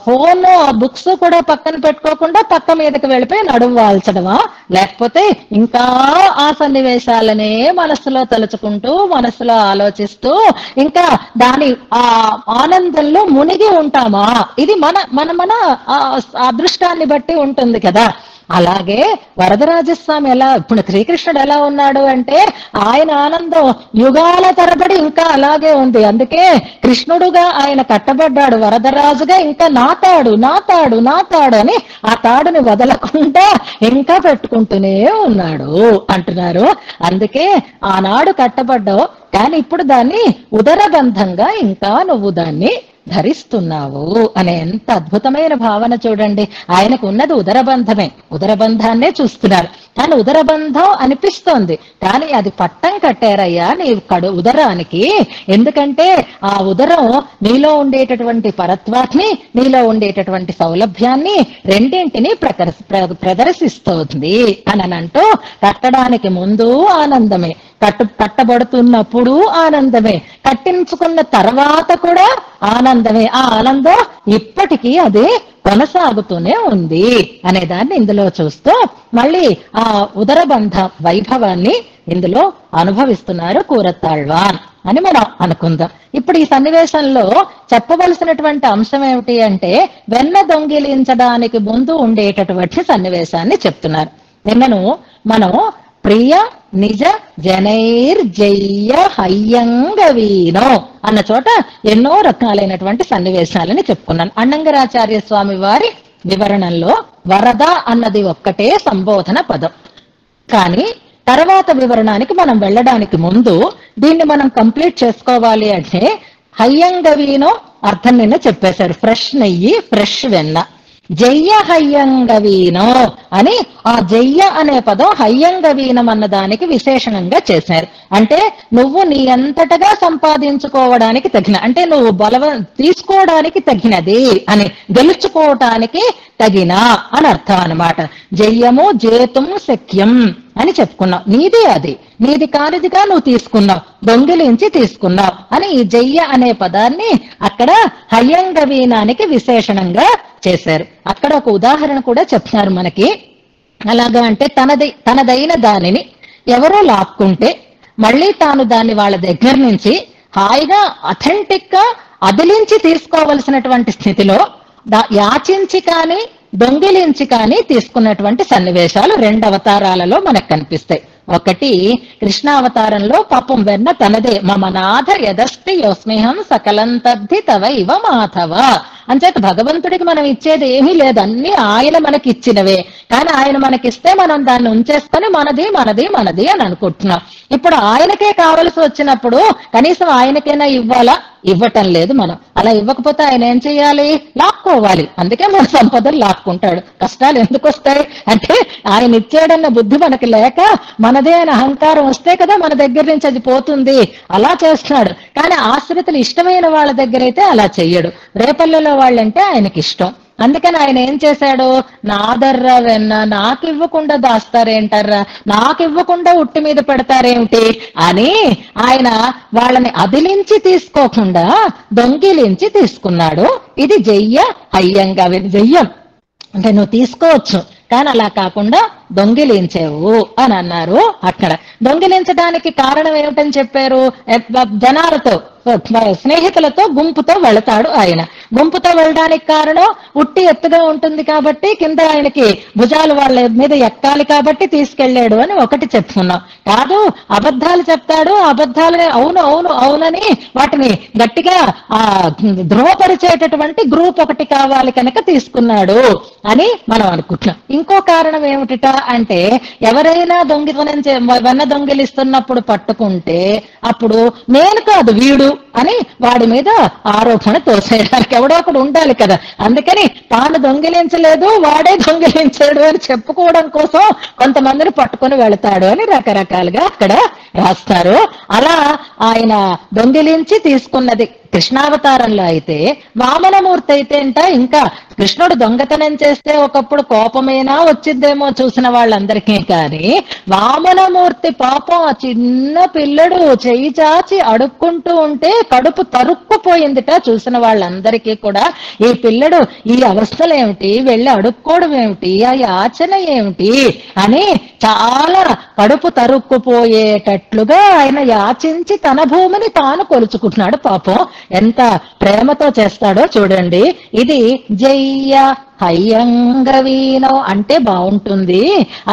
ఫోన్ ఆ బుక్స్ కూడా పక్కన పెట్టుకోకుండా పక్క మీదకి వెళ్ళిపోయి నడుము వాల్చడమా, లేకపోతే ఇంకా ఆ సన్నివేశాలనే మనసులో తలుచుకుంటూ మనసులో ఆలోచిస్తూ ఇంకా దాని ఆ ఆనందంలో మునిగి ఉంటామా? ఇది మన అదృష్టాన్ని బట్టి ఉంటుంది కదా. అలాగే వరదరాజస్వామి ఇప్పుడు శ్రీకృష్ణుడు ఎలా ఉన్నాడు అంటే ఆయన ఆనందం యుగాల తరబడి ఇంకా అలాగే ఉంది. అందుకే కృష్ణుడుగా ఆయన కట్టబడ్డాడు, వరదరాజుగా ఇంకా నాతాడు అని ఆ తాడుని వదలకుండా ఇంకా పెట్టుకుంటూనే ఉన్నాడు అంటున్నారు. అందుకే ఆనాడు కట్టబడ్డావు కానీ ఇప్పుడు దాన్ని ఉదరబంధంగా ఇంకా నువ్వు దాన్ని ధరిస్తున్నావు అనే ఎంత అద్భుతమైన భావన చూడండి. ఆయనకు ఉన్నది ఉదరబంధమే, ఉదరబంధాన్నే చూస్తున్నారు. కానీ ఉదరబంధం అనిపిస్తోంది కానీ అది పట్టం కట్టారయ్యా నీ ఉదరానికి. ఎందుకంటే ఆ ఉదరం నీలో ఉండేటటువంటి పరత్వాన్ని, నీలో ఉండేటటువంటి సౌలభ్యాన్ని రెండింటినీ ప్రదర్శిస్తోంది అని అంటూ కట్టడానికి ముందు ఆనందమే, కట్టబడుతున్నప్పుడు ఆనందమే, కట్టించుకున్న తర్వాత కూడా ఆనందమే. ఆ ఆనందం ఇప్పటికీ అదే కొనసాగుతూనే ఉంది అనేదాన్ని ఇందులో చూస్తూ మళ్ళీ ఆ ఉదరబంధ వైభవాన్ని ఇందులో అనుభవిస్తున్నారు కూరతాళ్వాన్ అని మనం అనుకుందాం. ఇప్పుడు ఈ సన్నివేశంలో చెప్పవలసినటువంటి అంశం ఏమిటి అంటే వెన్న దొంగిలించడానికి ముందు ఉండేటటువంటి సన్నివేశాన్ని చెప్తున్నారు. నిన్నను మనం ప్రియ నిజ జనైర్జయ్య హయ్యంగవీనో అన్న చోట ఎన్నో రకాలైనటువంటి సన్నివేశాలని చెప్పుకున్నాను. అన్నంగరాచార్య స్వామి వారి వివరణలో వరద అన్నది ఒక్కటే సంబోధన పదం. కానీ తర్వాత వివరణానికి మనం వెళ్ళడానికి ముందు దీన్ని మనం కంప్లీట్ చేసుకోవాలి అంటే హయ్యంగవీనో అర్థం నిన్న చెప్పేశారు. ఫ్రెష్ నెయ్యి, ఫ్రెష్ వెన్న. జయ్య హయ్యంగవీనో అని ఆ జయ్య అనే పదం హయ్యంగవీనం అన్న దానికి విశేషణంగా చేశారు. అంటే నువ్వు నీ అంతటగా సంపాదించుకోవడానికి తగిన, అంటే నువ్వు తీసుకోవడానికి తగినది అని, గెలుచుకోవటానికి తగిన అని అర్థం అన్నమాట. జయ్యము జేతుం శక్యం అని చెప్పుకున్నావు. నీది అది, నీది కానిదిగా నువ్వు తీసుకున్నావు, దొంగిలించి తీసుకున్నావు అని ఈ జయ్య అనే పదాన్ని అక్కడ హయ్యంగవీనానికి విశేషణంగా చేశారు. అక్కడ ఒక ఉదాహరణ కూడా చెప్తున్నారు మనకి. అలాగా అంటే తనదైన దానిని ఎవరో లాక్కుంటే మళ్ళీ తాను దాన్ని వాళ్ళ దగ్గర నుంచి హాయిగా అథెంటిక్ గా అదిలించి తీసుకోవలసినటువంటి స్థితిలో యాచించి కానీ దొంగిలించి కానీ తీసుకున్నటువంటి సన్నివేశాలు 2 అవతారాలలో మనకు కనిపిస్తాయి. ఒకటి కృష్ణావతారంలో పాపం వెన్న తనదే. మమ నాథ యదస్తి యోస్మిహం సకలం తద్ధి తవ ఇవ మాధవ. అంచేత భగవంతుడికి మనం ఇచ్చేది ఏమీ లేదు, అన్ని ఆయన మనకి ఇచ్చినవే. కానీ ఆయన మనకిస్తే మనం దాన్ని ఉంచేసుకొని మనది మనది మనది అని అనుకుంటున్నాం. ఇప్పుడు ఆయనకే కావలసి వచ్చినప్పుడు కనీసం ఆయనకైనా ఇవ్వాలా? ఇవ్వటం లేదు. మనం అలా ఇవ్వకపోతే ఆయన ఏం చేయాలి? లాక్కోవాలి. అందుకే మన సంపదలు లాక్కుంటాడు. కష్టాలు ఎందుకు వస్తాయి అంటే ఆయన ఇచ్చాడన్న బుద్ధి మనకి లేక, మనదే అని అహంకారం వస్తే కదా మన దగ్గర నుంచి అది పోతుంది. అలా చేస్తున్నాడు. కానీ ఆశ్రితులు ఇష్టమైన వాళ్ళ దగ్గర అయితే అలా చెయ్యడు. రేపల్లెలో వాళ్ళంటే ఆయనకి ఇష్టం. అందుకని ఆయన ఏం చేశాడు? నాదర్రా వెన్న, నాకివ్వకుండా దాస్తారేంటారా, నాకివ్వకుండా ఉట్టి మీద పెడతారేమిటి అని ఆయన వాళ్ళని అదిలించి తీసుకోకుండా దొంగిలించి తీసుకున్నాడు. ఇది జయ్య హయ్యంగా. జయ్యం అంటే నువ్వు తీసుకోవచ్చు, కానీ అలా కాకుండా దొంగిలించేవు అని అన్నారు. అక్కడ దొంగిలించడానికి కారణం ఏమిటని చెప్పారు? జనాలతో, స్నేహితులతో, గుంపుతో వెళతాడు ఆయన. గుంపుతో వెళ్ళడానికి కారణం ఉట్టి ఎత్తుగా ఉంటుంది కాబట్టి కింద ఆయనకి భుజాలు వాళ్ళ మీద ఎక్కాలి కాబట్టి తీసుకెళ్లాడు అని ఒకటి చెప్పుకున్నాం. కాదు, అబద్ధాలు చెప్తాడు, అబద్ధాలని అవును అవును అవునని వాటిని గట్టిగా ధృవపరిచేటటువంటి గ్రూప్ ఒకటి కావాలి కనుక తీసుకున్నాడు అని మనం అనుకుంటున్నాం. ఇంకో కారణం ఏమిటిట అంటే ఎవరైనా వెన్న దొంగిలిస్తున్నప్పుడు పట్టుకుంటే అప్పుడు నేను కాదు వీడు అని వాడి మీద ఆరోపణ తోసేయడానికి ఎవడో ఒకడు ఉండాలి కదా. అందుకని తాను దొంగిలించలేదు, వాడే దొంగిలించాడు అని చెప్పుకోవడం కోసం కొంతమందిని పట్టుకొని వెళతాడు అని రకరకాలుగా అక్కడ రాస్తారు. అలా ఆయన దొంగిలించి తీసుకున్నది కృష్ణావతారంలో అయితే. వామనమూర్తి అయితే ఇంకా కృష్ణుడు దొంగతనం చేస్తే ఒకప్పుడు కోపమైనా వచ్చిద్దేమో చూసిన వాళ్ళందరికీ, కానీ వామనమూర్తి పాపం ఆ చిన్న పిల్లడు చెయ్యి చాచి అడుక్కుంటూ ఉంటే కడుపు తరుక్కుపోయిందిట చూసిన వాళ్ళందరికీ కూడా. ఈ పిల్లడు ఈ అవస్థలు ఏమిటి, వెళ్ళి అడుక్కోవడం ఏమిటి, ఆ యాచన ఏమిటి అని చాలా కడుపు తరుక్కుపోయేటట్లుగా ఆయన యాచించి తన భూమిని తాను కొలుచుకుంటున్నాడు. పాపం ఎంత ప్రేమతో చేస్తాడో చూడండి. ఇది జయ్య హయ్యంగవీనో అంటే బాగుంటుంది.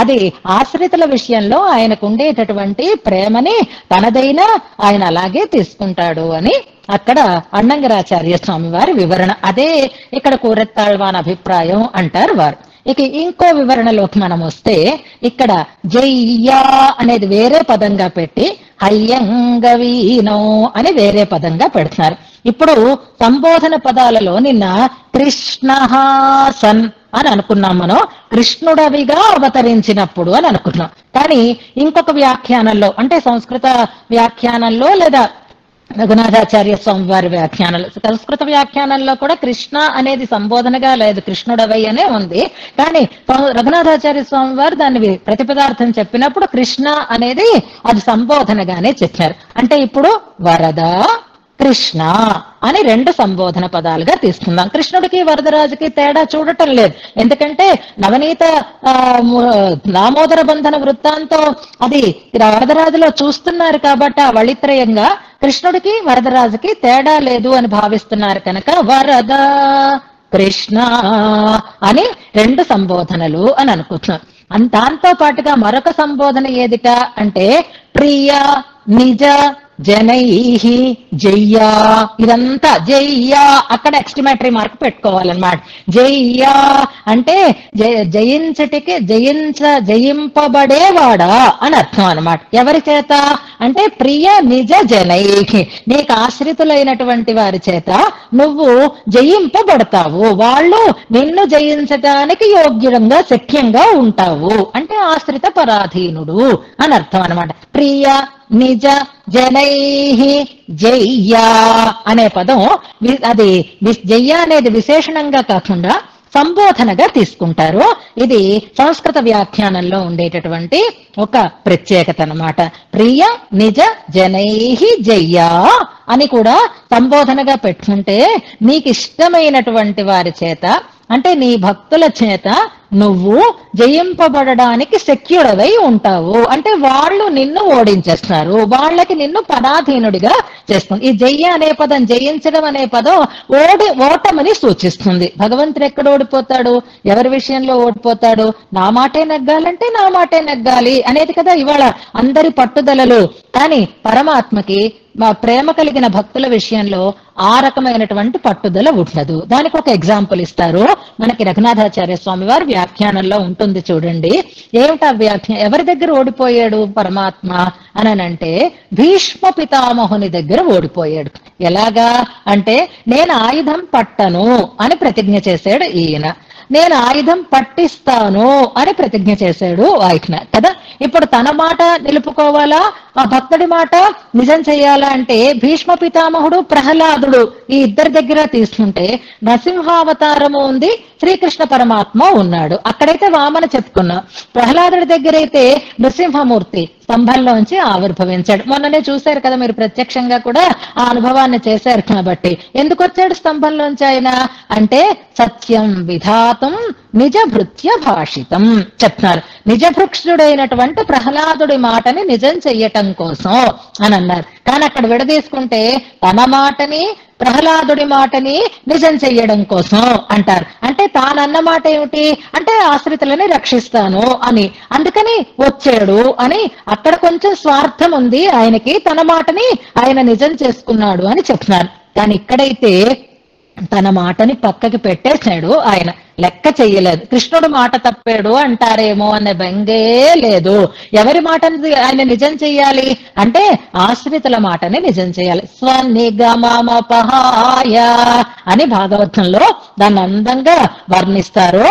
అది ఆశ్రితుల విషయంలో ఆయనకు ఉండేటటువంటి ప్రేమని తనదైనా ఆయన అలాగే తీసుకుంటాడు అని అక్కడ అన్నంగరాచార్య స్వామి వారి వివరణ. అదే ఇక్కడ కూరెత్తాళ్వాన్ అభిప్రాయం అంటారు వారు. ఇక ఇంకో వివరణలోకి మనం వస్తే ఇక్కడ జయ్యా అనేది వేరే పదంగా పెట్టి హయ్యంగవీనో అని వేరే పదంగా పెడుతున్నారు. ఇప్పుడు సంబోధన పదాలలో నిన్న కృష్ణహాసన్ అని అనుకున్నాం మనం, కృష్ణుడవిగా అవతరించినప్పుడు అని అనుకున్నాం. కానీ ఇంకొక వ్యాఖ్యానంలో అంటే సంస్కృత వ్యాఖ్యానంలో లేదా రఘునాథాచార్య స్వామి వారి వ్యాఖ్యానాలు, సంస్కృత వ్యాఖ్యానంలో కూడా కృష్ణ అనేది సంబోధనగా లేదు, కృష్ణుడవై అనే ఉంది. కానీ రఘునాథాచార్య స్వామి వారు దాన్ని ప్రతిపదార్థం చెప్పినప్పుడు కృష్ణ అనేది అది సంబోధనగానే చెప్పారు. అంటే ఇప్పుడు వరద కృష్ణ అని 2 సంబోధన పదాలుగా తీసుకుందాం. కృష్ణుడికి వరదరాజుకి తేడా చూడటం లేదు. ఎందుకంటే నవనీత దామోదర బంధన వృత్తాంతం అది వరదరాజులో చూస్తున్నారు కాబట్టి ఆ వళిత్రయంగా కృష్ణుడికి వరదరాజుకి తేడా లేదు అని భావిస్తున్నారు కనుక వరద కృష్ణ అని 2 సంబోధనలు అని అనుకుంటున్నాం. దాంతో పాటుగా మరొక సంబోధన ఏదిట అంటే ప్రియ నిజ జనైహి జయ్యా. ఇదంతా జయ్యా, అక్కడ ఎక్స్టిమేటరీ మార్క్ పెట్టుకోవాలన్నమాట. జయ్యా అంటే జయించటికి జయింపబడేవాడా అని అర్థం అనమాట. ఎవరి చేత అంటే ప్రియ నిజ జనైహి, నీకు ఆశ్రితులైనటువంటి వారి చేత నువ్వు జయింపబడతావు, వాళ్ళు నిన్ను జయించడానికి యోగ్యంగా శక్యంగా ఉంటావు అంటే ఆశ్రిత పరాధీనుడు అని అర్థం అనమాట. ప్రియ నిజ జనైహి జయ్యా అనే పదం అది జయ్య అనేది విశేషణంగా కాకుండా సంబోధనగా తీసుకుంటారు. ఇది సంస్కృత వ్యాఖ్యానంలో ఉండేటటువంటి ఒక ప్రత్యేకత అన్నమాట. ప్రియ నిజ జనైహి జయ్యా అని కూడా సంబోధనగా పెట్టుకుంటే నీకు ఇష్టమైనటువంటి వారి చేత అంటే నీ భక్తుల చేత నువ్వు జయింపబడడానికి శక్యుడవై ఉంటావు అంటే వాళ్ళు నిన్ను ఓడించేస్తారు, వాళ్ళకి నిన్ను పరాధీనుడిగా చేస్తుంది. ఈ జయ్య అనే పదం, జయించడం అనే పదం ఓటమని సూచిస్తుంది. భగవంతుడు ఎక్కడ ఓడిపోతాడు, ఎవరి విషయంలో ఓడిపోతాడు? నా మాటే నెగ్గాలంటే నా మాటే నెగ్గాలి అనేది కదా ఇవాళ అందరి పట్టుదలలు. కానీ పరమాత్మకి మా ప్రేమ కలిగిన భక్తుల విషయంలో ఆ రకమైనటువంటి పట్టుదల ఉండదు. దానికి ఒక ఎగ్జాంపుల్ ఇస్తారు మనకి రఘునాథాచార్య స్వామి వారి వ్యాఖ్యానంలో ఉంటుంది చూడండి. ఏమిటా వ్యాఖ్యానం? ఎవరి దగ్గర ఓడిపోయాడు పరమాత్మ అనంటే భీష్మ పితామహుని దగ్గర ఓడిపోయాడు. ఎలాగా అంటే నేను ఆయుధం పట్టను అని ప్రతిజ్ఞ చేశాడు ఈయన, నేను ఆయుధం పట్టిస్తాను అని ప్రతిజ్ఞ చేశాడు ఆయన కదా. ఇప్పుడు తన మాట నిలుపుకోవాలా, ఆ భక్తుడి మాట నిజం చేయాలా అంటే భీష్మ పితామహుడు ప్రహ్లాదుడు ఈ ఇద్దరి దగ్గర తీసుకుంటే నరసింహావతారము ఉంది, శ్రీకృష్ణ పరమాత్మ ఉన్నాడు. అక్కడైతే వామన చెప్పుకున్నాం. ప్రహ్లాదుడి దగ్గర అయితే నృసింహమూర్తి స్తంభంలోంచి ఆవిర్భవించాడు. మొన్ననే చూశారు కదా మీరు, ప్రత్యక్షంగా కూడా ఆ అనుభవాన్ని చేశారు. కాబట్టి ఎందుకు వచ్చాడు స్తంభంలోంచి ఆయన అంటే సత్యం విధాతం నిజ భృత్య భాషితం చెప్తున్నారు. నిజభృక్షుడైనటువంటి ప్రహ్లాదుడి మాటని నిజం చెయ్యటం కోసం అని అన్నారు. కానీ అక్కడ విడదీసుకుంటే తన మాటని ప్రహ్లాదుడి మాటని నిజం చెయ్యడం కోసం అంటారు. అంటే తానన్న మాట ఏమిటి అంటే ఆశ్రితులని రక్షిస్తాను అని, అందుకని వచ్చాడు అని. అక్కడ కొంచెం స్వార్థం ఉంది ఆయనకి, తన మాటని ఆయన నిజం చేసుకున్నాడు అని చెప్తున్నారు. కానీ ఇక్కడైతే తన మాటని పక్కకి పెట్టేశాడు ఆయన, లెక్క చెయ్యలేదు. కృష్ణుడు మాట తప్పాడు అంటారేమో అనే బెంగే లేదు. ఎవరి మాటని ఆయన నిజం చెయ్యాలి అంటే ఆశ్రితుల మాటని నిజం చేయాలి. స్వనిగమపహాయ అని భాగవతంలో దాన్ని అందంగా వర్ణిస్తారు.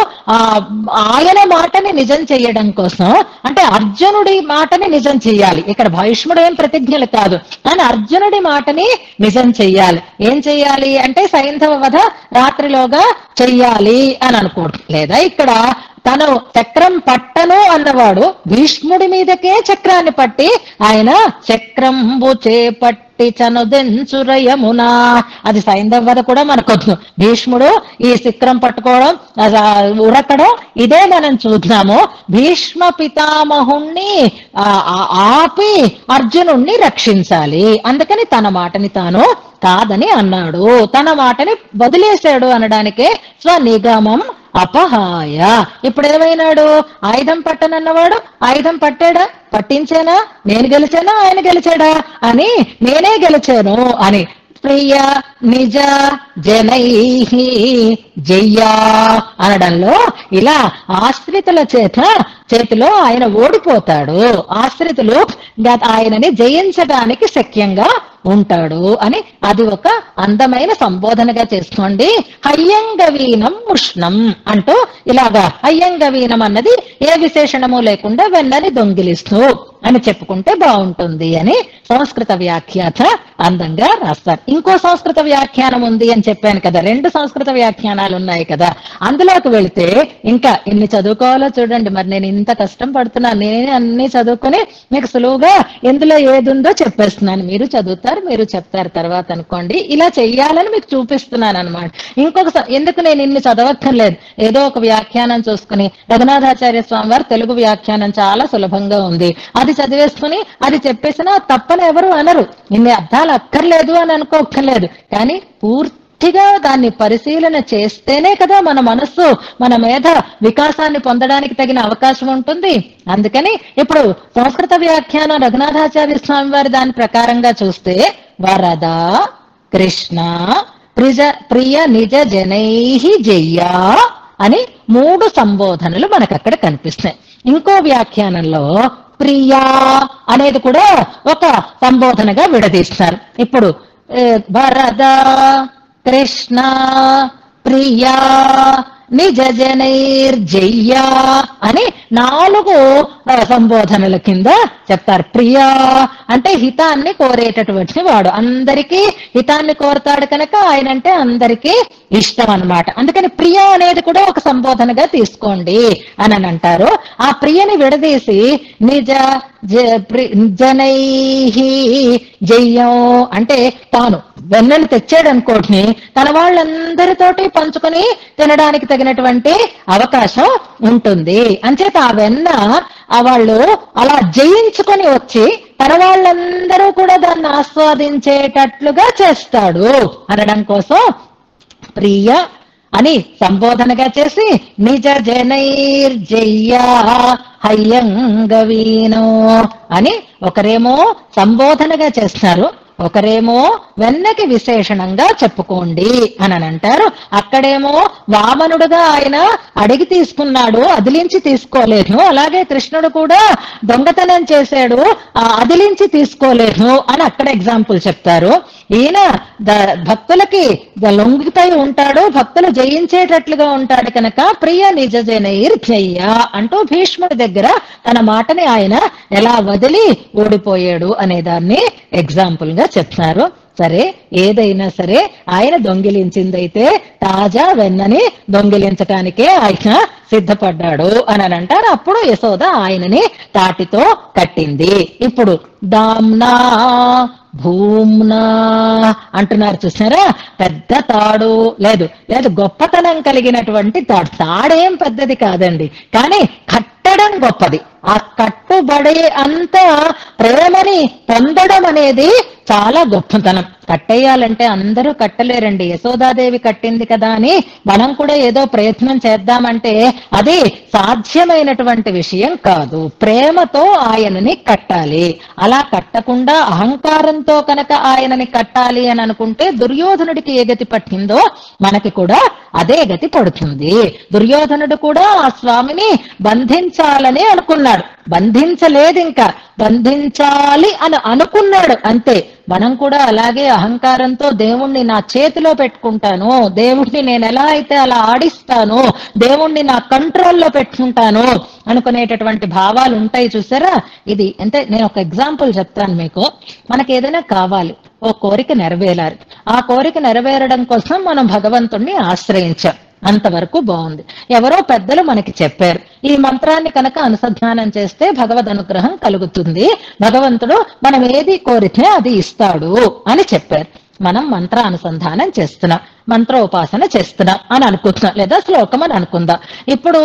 ఆయన మాటని నిజం చెయ్యడం కోసం అంటే అర్జునుడి మాటని నిజం చెయ్యాలి. ఇక్కడ భీష్ముడు ఏం ప్రతిజ్ఞలు కాదు, కానీ అర్జునుడి మాటని నిజం చెయ్యాలి. ఏం చెయ్యాలి అంటే సైంధవ వధ రాత్రిలోగా చెయ్యాలి అని అనుకోడు. లేదా ఇక్కడ తను చక్రం పట్టను అన్నవాడు భీష్ముడి మీదకే చక్రాన్ని పట్టి ఆయన చక్రంబు చేపట్టి చనుదెంచురయమునా, అది సైంధవ వధ కూడా మనకొద్దు. భీష్ముడు ఈ చక్రం పట్టుకోవడం ఉరకడం ఇదే మనం చూద్దాము. భీష్మ పితామహుణ్ణి ఆపి అర్జునుణ్ణి రక్షించాలి, అందుకని తన మాటని తాను కాదని అన్నాడు, తన మాటని వదిలేశాడు అనడానికే స్వనిగమం అపహాయ. ఇప్పుడు ఏమైనాడు? ఆయుధం పట్టనన్నవాడు ఆయుధం పట్టాడా? పట్టించానా? నేను గెలిచానా ఆయన గెలిచాడా అని నేనే గెలిచాను అని ప్రియ నిజ జనైహి జయ్యా అనడంలో ఇలా ఆశ్రితుల చేతిలో ఆయన ఓడిపోతాడు, ఆశ్రితులు ఆయనని జయించడానికి శక్యంగా ఉంటాడు అని అది ఒక అందమైన సంబోధనగా చేసుకోండి. హయ్యంగవీనం ఉష్ణం అంటూ ఇలాగా హయ్యంగవీనం అన్నది ఏ విశేషణము లేకుండా వెన్నని దొంగిలిస్తూ అని చెప్పుకుంటే బాగుంటుంది అని సంస్కృత వ్యాఖ్యాత అందంగా రాస్తారు. ఇంకో సంస్కృత వ్యాఖ్యానం ఉంది అని చెప్పాను కదా, 2 సంస్కృత వ్యాఖ్యానాలు ఉన్నాయి కదా. అందులోకి వెళితే ఇంకా ఎన్ని చదువుకోవాలో చూడండి. మరి నేను ఇంత కష్టం పడుతున్నాను, నేనే అన్ని చదువుకుని మీకు సులువుగా ఎందులో ఏది ఉందో చెప్పేస్తున్నాను. మీరు చదువుతారు, మీరు చెప్తారు తర్వాత అనుకోండి. ఇలా చెయ్యాలని మీకు చూపిస్తున్నాను అనమాట. ఎందుకు నేను ఇన్ని చదవక్కర్లేదు, ఏదో ఒక వ్యాఖ్యానం చూసుకుని రఘునాథాచార్య స్వామి వారు తెలుగు వ్యాఖ్యానం చాలా సులభంగా ఉంది, అది చదివేసుకుని అది చెప్పేసినా తప్పని ఎవరు అనరు. ఇన్ని అర్థాలు అక్కర్లేదు అని అనుకోక్కర్లేదు, కానీ పూర్తి గట్టిగా దాన్ని పరిశీలన చేస్తేనే కదా మన మనస్సు మన మేధ వికాసాన్ని పొందడానికి తగిన అవకాశం ఉంటుంది. అందుకని ఇప్పుడు సంస్కృత వ్యాఖ్యానం రఘునాథాచార్య స్వామి వారి దాని ప్రకారంగా చూస్తే వరద కృష్ణ ప్రియ నిజ జనై జయ్యా అని 3 సంబోధనలు మనకు అక్కడ కనిపిస్తున్నాయి. ఇంకో వ్యాఖ్యానంలో ప్రియా అనేది కూడా ఒక సంబోధనగా విడదీస్తారు. ఇప్పుడు వరద కృష్ణ ప్రియా నిజ జనైర్జయ్యా అని 4 సంబోధనల కింద చెప్తారు. ప్రియా అంటే హితాన్ని కోరేటటువంటి వాడు, అందరికీ హితాన్ని కోరతాడు కనుక ఆయన అంటే అందరికీ ఇష్టం అన్నమాట. అందుకని ప్రియ అనేది కూడా ఒక సంబోధనగా తీసుకోండి అని అంటారు. ఆ ప్రియని విడదీసి నిజ జనై జయ్యం అంటే తాను వెన్నను తెచ్చాడు అనుకోటిని తన వాళ్ళందరితోటి పంచుకొని తినడానికి తగినటువంటి అవకాశం ఉంటుంది. అంచేత ఆ వెన్న వాళ్ళు అలా జయించుకొని వచ్చి తన వాళ్ళందరూ కూడా దాన్ని ఆస్వాదించేటట్లుగా చేస్తాడు అనడం కోసం ప్రియ అని సంబోధనగా చేసి నిజ జనైర్జయ్యా హయ్యంగవీనో అని ఒకరేమో సంబోధనగా చేస్తున్నారు, ఒకరేమో వెన్నకి విశేషణంగా చెప్పుకోండి అని అంటారు. అక్కడేమో వామనుడుగా ఆయన అడిగి తీసుకున్నాడు, అదిలించి తీసుకోలేదు. అలాగే కృష్ణుడు కూడా దొంగతనం చేశాడు, అదిలించి తీసుకోలేదు అని అక్కడ ఎగ్జాంపుల్ చెప్తారు. ఈయన భక్తులకి లొంగితై ఉంటాడు, భక్తులు జయించేటట్లుగా ఉంటాడు కనుక ప్రియ నిజ జనైర్జయ్య అంటూ భీష్ముడి దగ్గర తన మాటని ఆయన ఎలా వదిలి ఓడిపోయాడు అనే దాన్ని ఎగ్జాంపుల్ గా చెప్తున్నారు. సరే, ఏదైనా సరే ఆయన దొంగిలించిందైతే తాజా వెన్నని దొంగిలించటానికే ఆయన సిద్ధపడ్డాడు అని అంటారు. అప్పుడు యశోద ఆయనని తాటితో కట్టింది. ఇప్పుడు దామ్నా భూమ్నా అంటున్నారు చూసారా, పెద్ద తాడు లేదు లేదు గొప్పతనం కలిగినటువంటి తాడు. తాడేం పెద్దది కాదండి, కానీ కట్టడం గొప్పది. ఆ కట్టుబడే అంత ప్రేమని పొందడం అనేది చాలా గొప్పతనం. కట్టేయాలంటే అందరూ కట్టలేరండి. యశోదాదేవి కట్టింది కదా అని మనం కూడా ఏదో ప్రయత్నం చేద్దామంటే అది సాధ్యమైనటువంటి విషయం కాదు. ప్రేమతో ఆయనని కట్టాలి. అలా కట్టకుండా అహంకారంతో కనుక ఆయనని కట్టాలి అని అనుకుంటే దుర్యోధనుడికి ఏ గతి పట్టిందో మనకి కూడా అదే గతి పడుతుంది. దుర్యోధనుడు కూడా ఆ స్వామిని బంధించాలని అనుకున్నాడు, బంధించలేదు, ఇంకా బంధించాలి అని అనుకున్నాడు అంతే. మనం కూడా అలాగే అహంకారంతో దేవుణ్ణి నా చేతిలో పెట్టుకుంటాను, దేవుణ్ణి నేను ఎలా అయితే అలా ఆడిస్తాను, దేవుణ్ణి నా కంట్రోల్లో పెట్టుకుంటాను అనుకునేటటువంటి భావాలు ఉంటాయి చూసారా. ఇది అంటే నేను ఒక ఎగ్జాంపుల్ చెప్తాను మీకు. మనకి ఏదైనా కావాలి, ఓ కోరిక నెరవేరాలి. ఆ కోరిక నెరవేరడం కోసం మనం భగవంతుణ్ణి ఆశ్రయించాం, అంతవరకు బాగుంది. ఎవరో పెద్దలు మనకి చెప్పారు, ఈ మంత్రాన్ని కనుక అనుసంధానం చేస్తే భగవద్ అనుగ్రహం కలుగుతుంది, భగవంతుడు మనం ఏది కోరితే అది ఇస్తాడు అని చెప్పారు. మనం మంత్ర అనుసంధానం చేస్తున్నాం, మంత్రోపాసన చేస్తున్నాం అని అనుకుంటున్నాం, లేదా శ్లోకం అని అనుకుందాం. ఇప్పుడు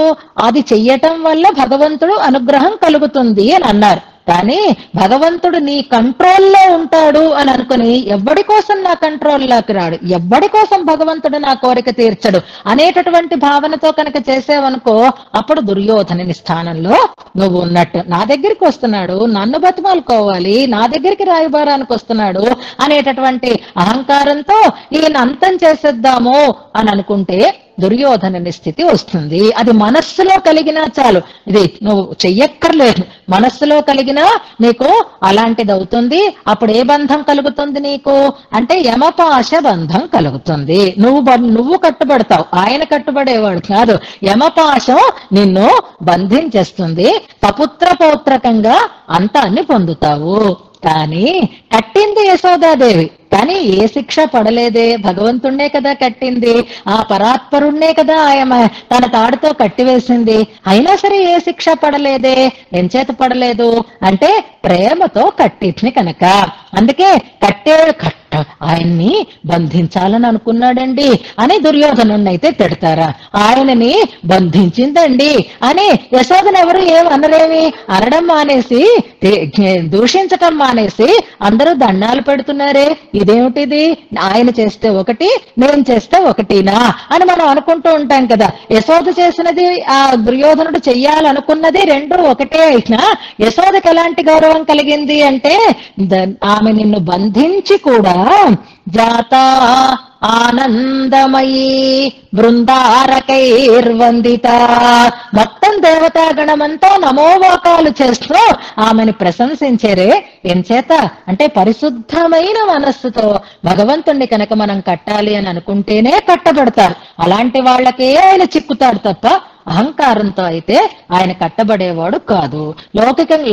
అది చెయ్యటం వల్ల భగవంతుడు అనుగ్రహం కలుగుతుంది అని అన్నారు. కానీ భగవంతుడు నీ కంట్రోల్లో ఉంటాడు అని అనుకుని ఎవ్వడి కోసం నా కంట్రోల్లోకి రాడు, ఎవ్వడి కోసం భగవంతుడు నా కోరిక తీర్చడు అనేటటువంటి భావనతో కనుక చేసేవనుకో అప్పుడు దుర్యోధనుని స్థానంలో నువ్వు ఉన్నట్టు. నా దగ్గరికి వస్తున్నాడు, నన్ను బతిమాలుకోవాలి, నా దగ్గరికి రాయబారానికి వస్తున్నాడు అనేటటువంటి అహంకారంతో ఈయన అంతం చేసేద్దాము అని అనుకుంటే దుర్యోధనుని స్థితి వస్తుంది. అది మనస్సులో కలిగినా చాలు, ఇది నువ్వు చెయ్యక్కర్లేదు, మనస్సులో కలిగినా నీకు అలాంటిది అవుతుంది. అప్పుడు ఏ బంధం కలుగుతుంది నీకు అంటే యమపాశ బంధం కలుగుతుంది. నువ్వు కట్టుబడతావు, ఆయన కట్టుబడేవాడు కాదు. యమపాశం నిన్ను బంధించేస్తుంది, సపుత్ర పౌత్రకంగా అంతాన్ని పొందుతావు. కానీ కట్టింది యశోదాదేవి, కానీ ఏ శిక్ష పడలేదే, భగవంతుణ్ణే కదా కట్టింది, ఆ పరాత్పరుణ్ణే కదా ఆయన తన తాడుతో కట్టివేసింది. అయినా సరే ఏ శిక్ష పడలేదే, ఎంచేత పడలేదు అంటే ప్రేమతో కట్టింది కనుక. అందుకే ఆయన్ని బంధించాలని అనుకున్నాడండి అని దుర్యోధనున్నైతే తిడతారా? ఆయనని బంధించిందండి అని యశోదను ఎవరు ఏమనరేమి? అనడం మానేసి దూషించటం మానేసి అందరూ దండాలు పెడుతున్నారే, ఇదేమిటిది? ఆయన చేస్తే ఒకటి, నేను చేస్తే ఒకటినా అని మనం అనుకుంటూ ఉంటాం కదా. యశోద చేసినది ఆ దుర్యోధనుడు చెయ్యాలనుకున్నది రెండు ఒకటే అయినా యశోదకి ఎలాంటి గౌరవం కలిగింది అంటే ఆమె నిన్ను బంధించి కూడా జాత ఆనందమయీ బృందారకైర్వందిత, మొత్తం దేవతాగణమంతా నమోవాకాలు చేస్తూ ఆమెను ప్రశంసించారే. ఎంచేత అంటే పరిశుద్ధమైన మనస్సుతో భగవంతుణ్ణి కనుక మనం కట్టాలి అని అనుకుంటేనే కట్టబడతారు. అలాంటి వాళ్ళకే ఆయన చిక్కుతాడు తప్ప అహంకారంతో అయితే ఆయన కట్టబడేవాడు కాదు.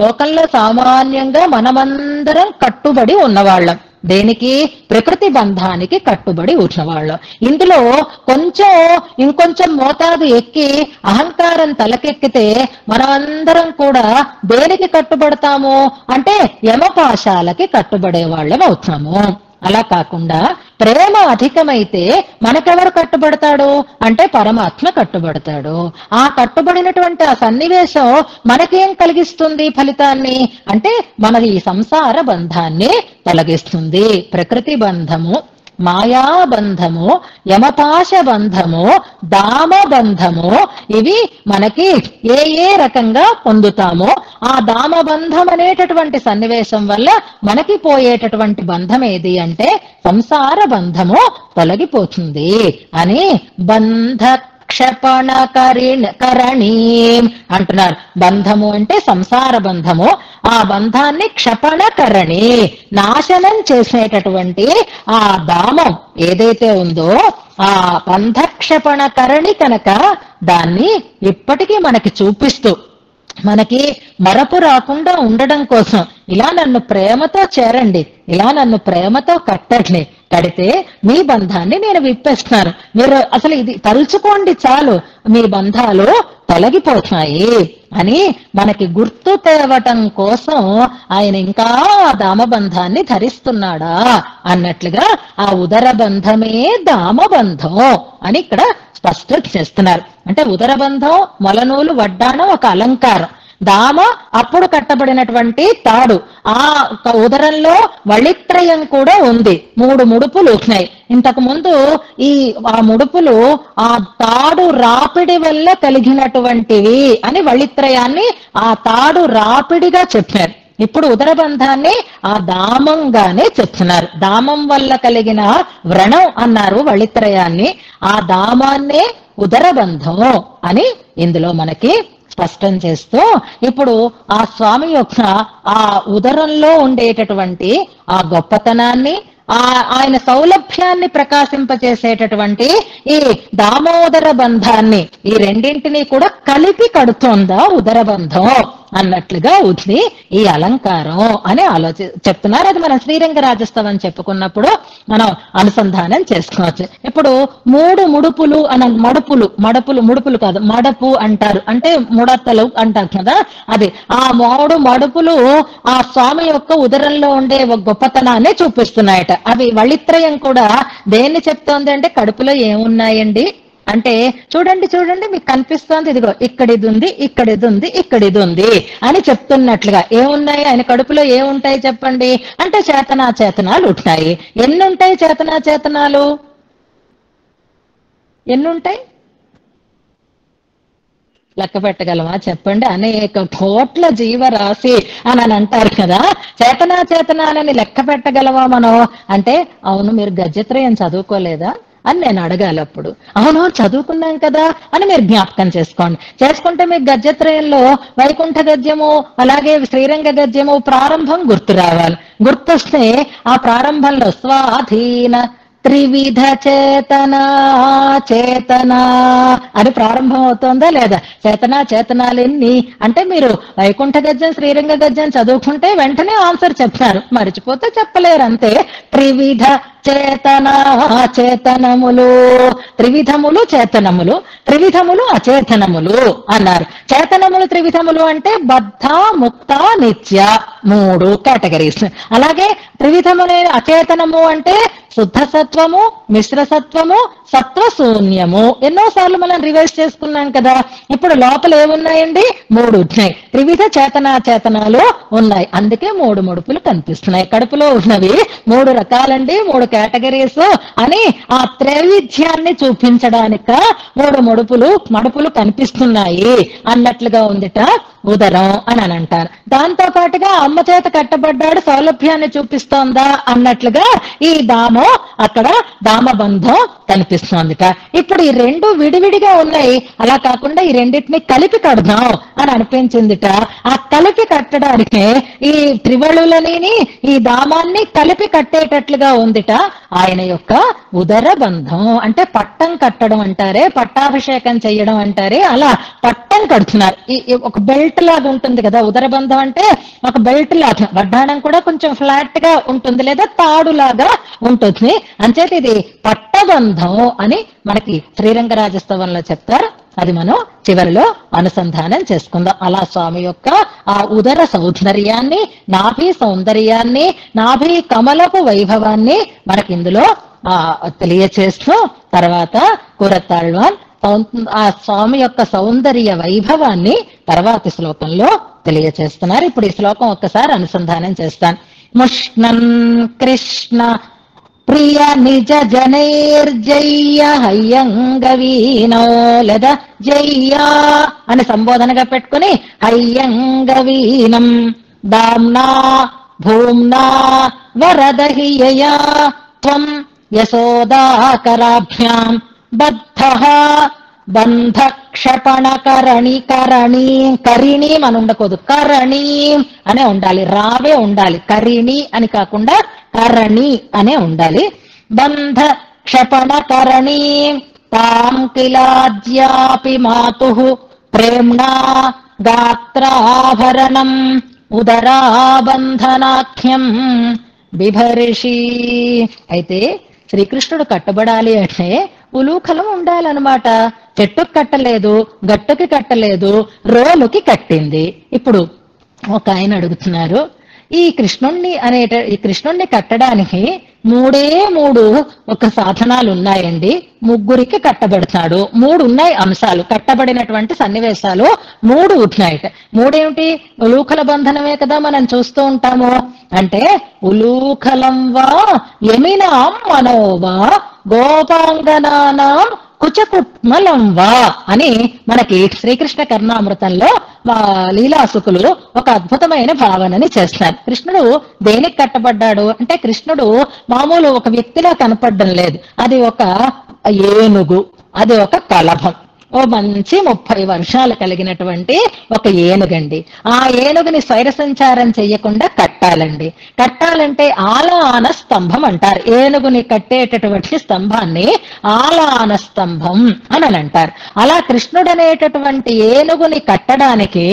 లోకంలో సామాన్యంగా మనమందరం కట్టుబడి ఉన్నవాళ్ళం. దేనికి? ప్రకృతి బంధానికి కట్టుబడి ఉన్నవాళ్ళం. ఇందులో ఇంకొంచెం మోతాదు ఎక్కి అహంకారం తలకెక్కితే మనమందరం కూడా దేనికి కట్టుబడతాము అంటే యమపాశాలకి కట్టుబడే వాళ్ళం అవుతాము. అలా కాకుండా ప్రేమ అధికమైతే మనకెవరు కట్టుబడతాడు అంటే పరమాత్మ కట్టుబడతాడు. ఆ కట్టుబడినటువంటి ఆ సన్నివేశం మనకేం కలిగిస్తుంది ఫలితాన్ని అంటే మన ఈ సంసార బంధాన్ని తొలగిస్తుంది. ప్రకృతి బంధము, మాయాబంధము, యమపాశ బంధము, దామబంధము, ఇవి మనకి ఏ రకంగా పొందుతామో ఆ దామబంధం అనేటటువంటి సన్నివేశం వల్ల మనకి పోయేటటువంటి బంధం ఏది అంటే సంసార బంధము తొలగిపోతుంది అని బంధ క్షపణ కరణీ అంటున్నారు. బంధము అంటే సంసార బంధము, ఆ బంధాన్ని క్షపణ కరణి నాశనం చేసేటటువంటి ఆ దామం ఏదైతే ఉందో ఆ బంధక్షపణ కరణి కనుక దాన్ని ఇప్పటికీ మనకి చూపిస్తూ మనకి మరపు రాకుండా ఉండడం కోసం ఇలా నన్ను ప్రేమతో చేరండి, ఇలా నన్ను ప్రేమతో కట్టండి, కడితే మీ బంధాన్ని నేను విప్పేస్తాను, మీరు అసలు ఇది తలుచుకోండి చాలు మీ బంధాలు తొలగిపోతాయి అని మనకి గుర్తు తేవటం కోసం ఆయన ఇంకా దామబంధాన్ని ధరిస్తున్నాడా అన్నట్లుగా ఆ ఉదర బంధమే దామబంధం అని ఇక్కడ స్పష్టం చేస్తున్నారు. అంటే ఉదరబంధం మొలనూలు వడ్డాణం ఒక అలంకారం, దామ అప్పుడు కట్టబడినటువంటి తాడు, ఆ ఉదరంలో వళిత్రయం కూడా ఉంది, 3 ముడుపులు ఉన్నాయి. ఇంతకు ముందు ఆ ముడుపులు ఆ తాడు రాపిడి వల్ల కలిగినటువంటివి అని వళిత్రయాన్ని ఆ తాడు రాపిడిగా చెప్పారు. ఇప్పుడు ఉదరబంధాన్ని ఆ దామంగానే చెప్తున్నారు. దామం వల్ల కలిగిన వ్రణం అన్నారు వళిత్రయాన్ని, ఆ దామాన్నే ఉదరబంధం అని ఇందులో మనకి స్పష్టం చేస్తూ ఇప్పుడు ఆ స్వామి యొక్క ఆ ఉదరంలో ఉండేటటువంటి ఆ గొప్పతనాన్ని ఆయన సౌలభ్యాన్ని ప్రకాశింపచేసేటటువంటి ఈ దామోదర బంధాన్ని ఈ రెండింటినీ కూడా కలిపి కడుతోందా ఉదరబంధం అన్నట్లుగా ఉంది ఈ అలంకారం అని చెప్తున్నారు. అది మనం శ్రీరంగరాజస్తవం చెప్పుకున్నప్పుడు మనం అనుసంధానం చేసుకోవచ్చు. ఇప్పుడు 3 ముడుపులు ముడుపులు కాదు మడపు అంటారు, అంటే ముడతలు అంటారు కదా, అది ఆ 3 మడుపులు ఆ స్వామి యొక్క ఉదరంలో ఉండే గొప్పతనాన్ని చూపిస్తున్నాయట. అవి వళిత్రయం కూడా దేన్ని చెప్తోంది అంటే కడుపులో ఏమున్నాయండి అంటే చూడండి మీకు కనిపిస్తోంది, ఇదిగో ఇక్కడిది ఉంది, ఇక్కడిది ఉంది, ఇక్కడిది ఉంది అని చెప్తున్నట్లుగా. ఏమున్నాయి ఆయన కడుపులో ఏముంటాయి చెప్పండి అంటే చేతనాలు ఉంటాయి. ఎన్నుంటాయి చేతనాలు? ఎన్నుంటాయి లెక్క పెట్టగలమా చెప్పండి? అనేక కోట్ల జీవరాశి అని అంటారు కదా. చేతనాలని లెక్క పెట్టగలమా మనం అంటే అవును మీరు గజత్రయం చదువుకోలేదా అని నేను అడగాలి. అప్పుడు అవును చదువుకున్నాం కదా అని మీరు జ్ఞాపకం చేసుకుంటే మీకు గజత్రయంలో వైకుంఠ గద్యము అలాగే శ్రీరంగ గద్యము ప్రారంభం గుర్తు రావాలి. గుర్తొస్తే ఆ ప్రారంభంలో స్వాధీన త్రివిధ చేతన అని ప్రారంభం అవుతోందా లేదా? చేతనాలెన్ని అంటే మీరు వైకుంఠ గద్యం శ్రీరంగ గద్యం చదువుకుంటే వెంటనే ఆన్సర్ చెప్తారు, మర్చిపోతే చెప్పలేరు అంతే. త్రివిధ చేతనాచేతనములు, త్రివిధములు చేతనములు, త్రివిధములు అచేతనములు అన్నారు. చేతనములు త్రివిధములు అంటే బద్ధ, ముక్త, నిత్య, 3 కేటగిరీస్. అలాగే త్రివిధములే అచేతనము అంటే శుద్ధ సత్వము, మిశ్ర సత్వము, సత్వశూన్యము. ఎన్నోసార్లు మనం రివైజ్ చేసుకున్నాం కదా. ఇప్పుడు లోపల ఏమున్నాయండి? 3 ఉన్నాయి. త్రివిధ చేతనాచేతనాలు ఉన్నాయి. అందుకే 3 ముడుపులు కనిపిస్తున్నాయి. కడుపులో ఉన్నవి 3 రకాలండి, 3 కేటగిరీస్ అని ఆ త్రైవిధ్యాన్ని చూపించడానిక 3 మడుపులు కనిపిస్తున్నాయి అన్నట్లుగా ఉందిట ఉదరం అని అంటారు. దాంతో పాటుగా అమ్మ చేత కట్టబడ్డాడు సౌలభ్యాన్ని చూపిస్తోందా అన్నట్లుగా ఈ దామం, అక్కడ దామబంధం కనిపిస్తోందిట. ఇప్పుడు ఈ 2 విడివిడిగా ఉన్నాయి. అలా కాకుండా ఈ రెండింటిని కలిపి కడదాం అని అనిపించిందిట. ఆ కలిపి కట్టడానికి ఈ త్రివళులని ఈ దామాన్ని కలిపి కట్టేటట్లుగా ఉందిట ఆయన యొక్క ఉదర బంధం. అంటే పట్టం కట్టడం అంటారే, పట్టాభిషేకం చెయ్యడం అంటారే, అలా పట్టం కడుతున్నారు. ఒక బెల్ట్ లాగా ఉంటుంది కదా ఉదర బంధం అంటే, ఒక బెల్ట్ లాగా. వడ్డాణం కూడా కొంచెం ఫ్లాట్ గా ఉంటుంది, లేదా తాడులాగా ఉంటుంది. అంచేత ఇది పట్టబంధం అని మనకి శ్రీరంగరాజస్తవంలో చెప్తారు. అది మనం చివరిలో అనుసంధానం చేసుకుందాం. అలా స్వామి యొక్క ఆ ఉదర సౌందర్యాన్ని, నాభి సౌందర్యాన్ని, నాభి కమలపు వైభవాన్ని మనకి ఇందులో తెలియచేస్తూ తర్వాత కూరతాళ్వాన్ ఆ స్వామి యొక్క సౌందర్య వైభవాన్ని తర్వాతి శ్లోకంలో తెలియచేస్తున్నారు. ఇప్పుడు ఈ శ్లోకం ఒక్కసారి అనుసంధానం చేస్తాను. ముష్ణన్ కృష్ణ ప్రియ నిజ జనైర్జయ్య హయ్యంగవీనో, లేదా జయ్యా అని సంబోధనగా పెట్టుకుని హయ్యంగవీనం దామ్నా భూమ్నా వరదహియయా త్వం యశోదాకరాభ్యాం బద్ధః బంధ క్షపణ కరిణీ అని ఉండకూడదు, కరణీ అనే ఉండాలి. రావే ఉండాలి, కరిణి అని కాకుండా కరణి అనే ఉండాలి. బంధ క్షపణ కరణీ తాం కిలాజ్యాపి మాతుః ప్రేమ్ణా గాత్రాభరణం ఉదరాబంధనాఖ్యం బిభర్షి. అయితే శ్రీకృష్ణుడు కట్టబడాలి అంటే ఉలూఖలం ఉండాలన్నమాట. చెట్టుకు కట్టలేదు, గట్టుకి కట్టలేదు, రోలుకి కట్టింది. ఇప్పుడు ఒక ఆయన అడుగుతున్నారు, ఈ కృష్ణుణ్ణి కట్టడానికి 3 ఒక సాధనాలు ఉన్నాయండి. 3 కట్టబడతాడు. 3 ఉన్నాయి అంశాలు, కట్టబడినటువంటి సన్నివేశాలు 3 ఉన్నాయట. 3 ఏమిటి? ఉలూఖల బంధనమే కదా మనం చూస్తూ ఉంటాము. అంటే ఉలూఖలం వా యమినాం మనోవా గోపాంగనానాం కుచకుట్మలం వా అని మనకి శ్రీకృష్ణ కర్ణామృతంలో లీలాసుకులు ఒక అద్భుతమైన భావనని చేస్తారు. కృష్ణుడు దేనికి కట్టబడ్డాడు అంటే, కృష్ణుడు మామూలు ఒక వ్యక్తిలా కనపడడం లేదు. అది ఒక ఏనుగు, అది ఒక కలభం. ఓ మంచి 30 వర్షాలు కలిగినటువంటి ఒక ఏనుగండి. ఆ ఏనుగుని స్వైర సంచారం చెయ్యకుండా కట్టాలండి. కట్టాలంటే ఆలాన స్తంభం అంటారు. ఏనుగుని కట్టేటటువంటి స్తంభాన్ని ఆలాన స్తంభం అని అంటారు. అలా కృష్ణుడు అనేటటువంటి ఏనుగుని కట్టడానికి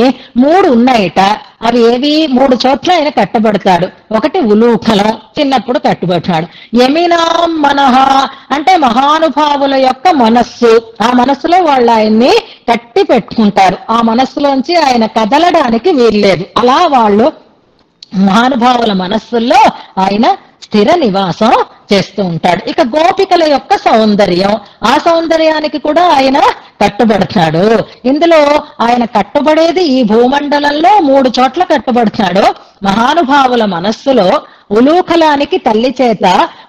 3 ఉన్నాయట. అవి ఏవి? 3 చోట్ల ఆయన కట్టబడతాడు. ఒకటి ఉలూఖలం, చిన్నప్పుడు కట్టుబడ్డాడు. యమినాం మనహ అంటే మహానుభావుల యొక్క మనస్సు. ఆ మనస్సులో వాళ్ళు ఆయన్ని కట్టి పెట్టుకుంటారు. ఆ మనస్సులోంచి ఆయన కదలడానికి వీల్లేదు. అలా వాళ్ళు మహానుభావుల మనస్సుల్లో ఆయన స్థిర నివాసం చేస్తూ ఉంటాడు. ఇక గోపికల యొక్క సౌందర్యం, ఆ సౌందర్యానికి కూడా ఆయన కట్టుబడతాడు. ఇందులో ఆయన కట్టుబడేది ఈ భూమండలంలో 3 చోట్ల కట్టుబడతాడు. మహానుభావుల మనస్సులో ఉలూఖలానికి తల్లి చేత,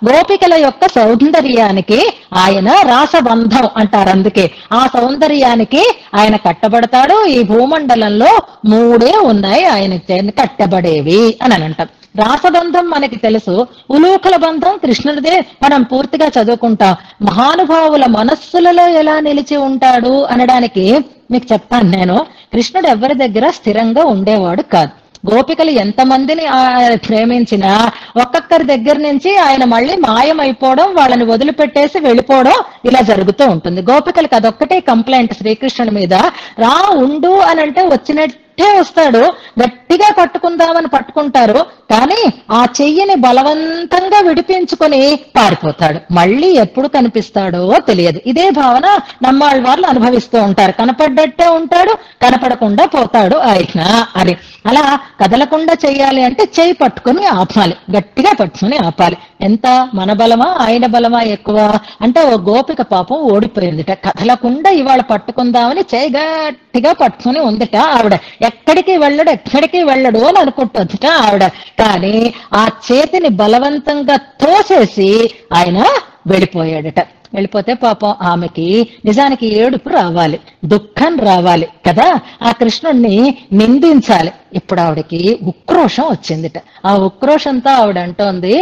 గోపికల యొక్క సౌందర్యానికి ఆయన రాసబంధం అంటారు. అందుకే ఆ సౌందర్యానికి ఆయన కట్టబడతాడు. ఈ భూమండలంలో 3 ఉన్నాయి ఆయన కట్టబడేవి అని అంటాం. రాసబంధం మనకి తెలుసు, ఉలూఖల బంధం కృష్ణుడిదే మనం పూర్తిగా చదువుకుంటాం. మహానుభావుల మనస్సులలో ఎలా నిలిచి ఉంటాడు అనడానికి మీకు చెప్తాను నేను. కృష్ణుడు ఎవరి దగ్గర స్థిరంగా ఉండేవాడు కాదు. గోపికలు ఎంతమందిని ప్రేమించినా ఒక్కొక్కరి దగ్గర నుంచి ఆయన మళ్ళీ మాయమైపోవడం, వాళ్ళని వదిలిపెట్టేసి వెళ్ళిపోవడం ఇలా జరుగుతూ ఉంటుంది. గోపికలకు అదొక్కటే కంప్లైంట్ శ్రీకృష్ణుడి మీద. రా ఉండు అని అంటే వచ్చినట్టు వెంటే వస్తాడు, గట్టిగా పట్టుకుందామని పట్టుకుంటారు, కానీ ఆ చెయ్యిని బలవంతంగా విడిపించుకొని పారిపోతాడు. మళ్ళీ ఎప్పుడు కనిపిస్తాడో తెలియదు. ఇదే భావన నమ్మాళ్ళ వాళ్ళు అనుభవిస్తూ ఉంటారు. కనపడ్డట్టే ఉంటాడు, కనపడకుండా పోతాడు ఆయన అని. అలా కదలకుండా చెయ్యాలి అంటే చెయ్యి పట్టుకుని ఆపాలి, గట్టిగా పట్టుకుని ఆపాలి. ఎంత మన బలమా ఆయన బలమా ఎక్కువ అంటే, ఓ గోపిక పాపం ఓడిపోయిందిట. కదలకుండా ఇవాళ పట్టుకుందామని చెయ్యి గట్టిగా పట్టుకుని ఉందిట ఆవిడ. ఎక్కడికి వెళ్ళడు అని అనుకుంటుందిట ఆవిడ. కానీ ఆ చేతిని బలవంతంగా తోసేసి ఆయన వెళ్ళిపోయాడట. వెళ్ళిపోతే పాపం ఆమెకి నిజానికి ఏడుపు రావాలి, దుఃఖం రావాలి కదా, ఆ కృష్ణుణ్ణి నిందించాలి. ఇప్పుడు ఆవిడకి ఉక్రోషం వచ్చిందిట. ఆ ఉక్రోషంతో ఆవిడ అంటోంది,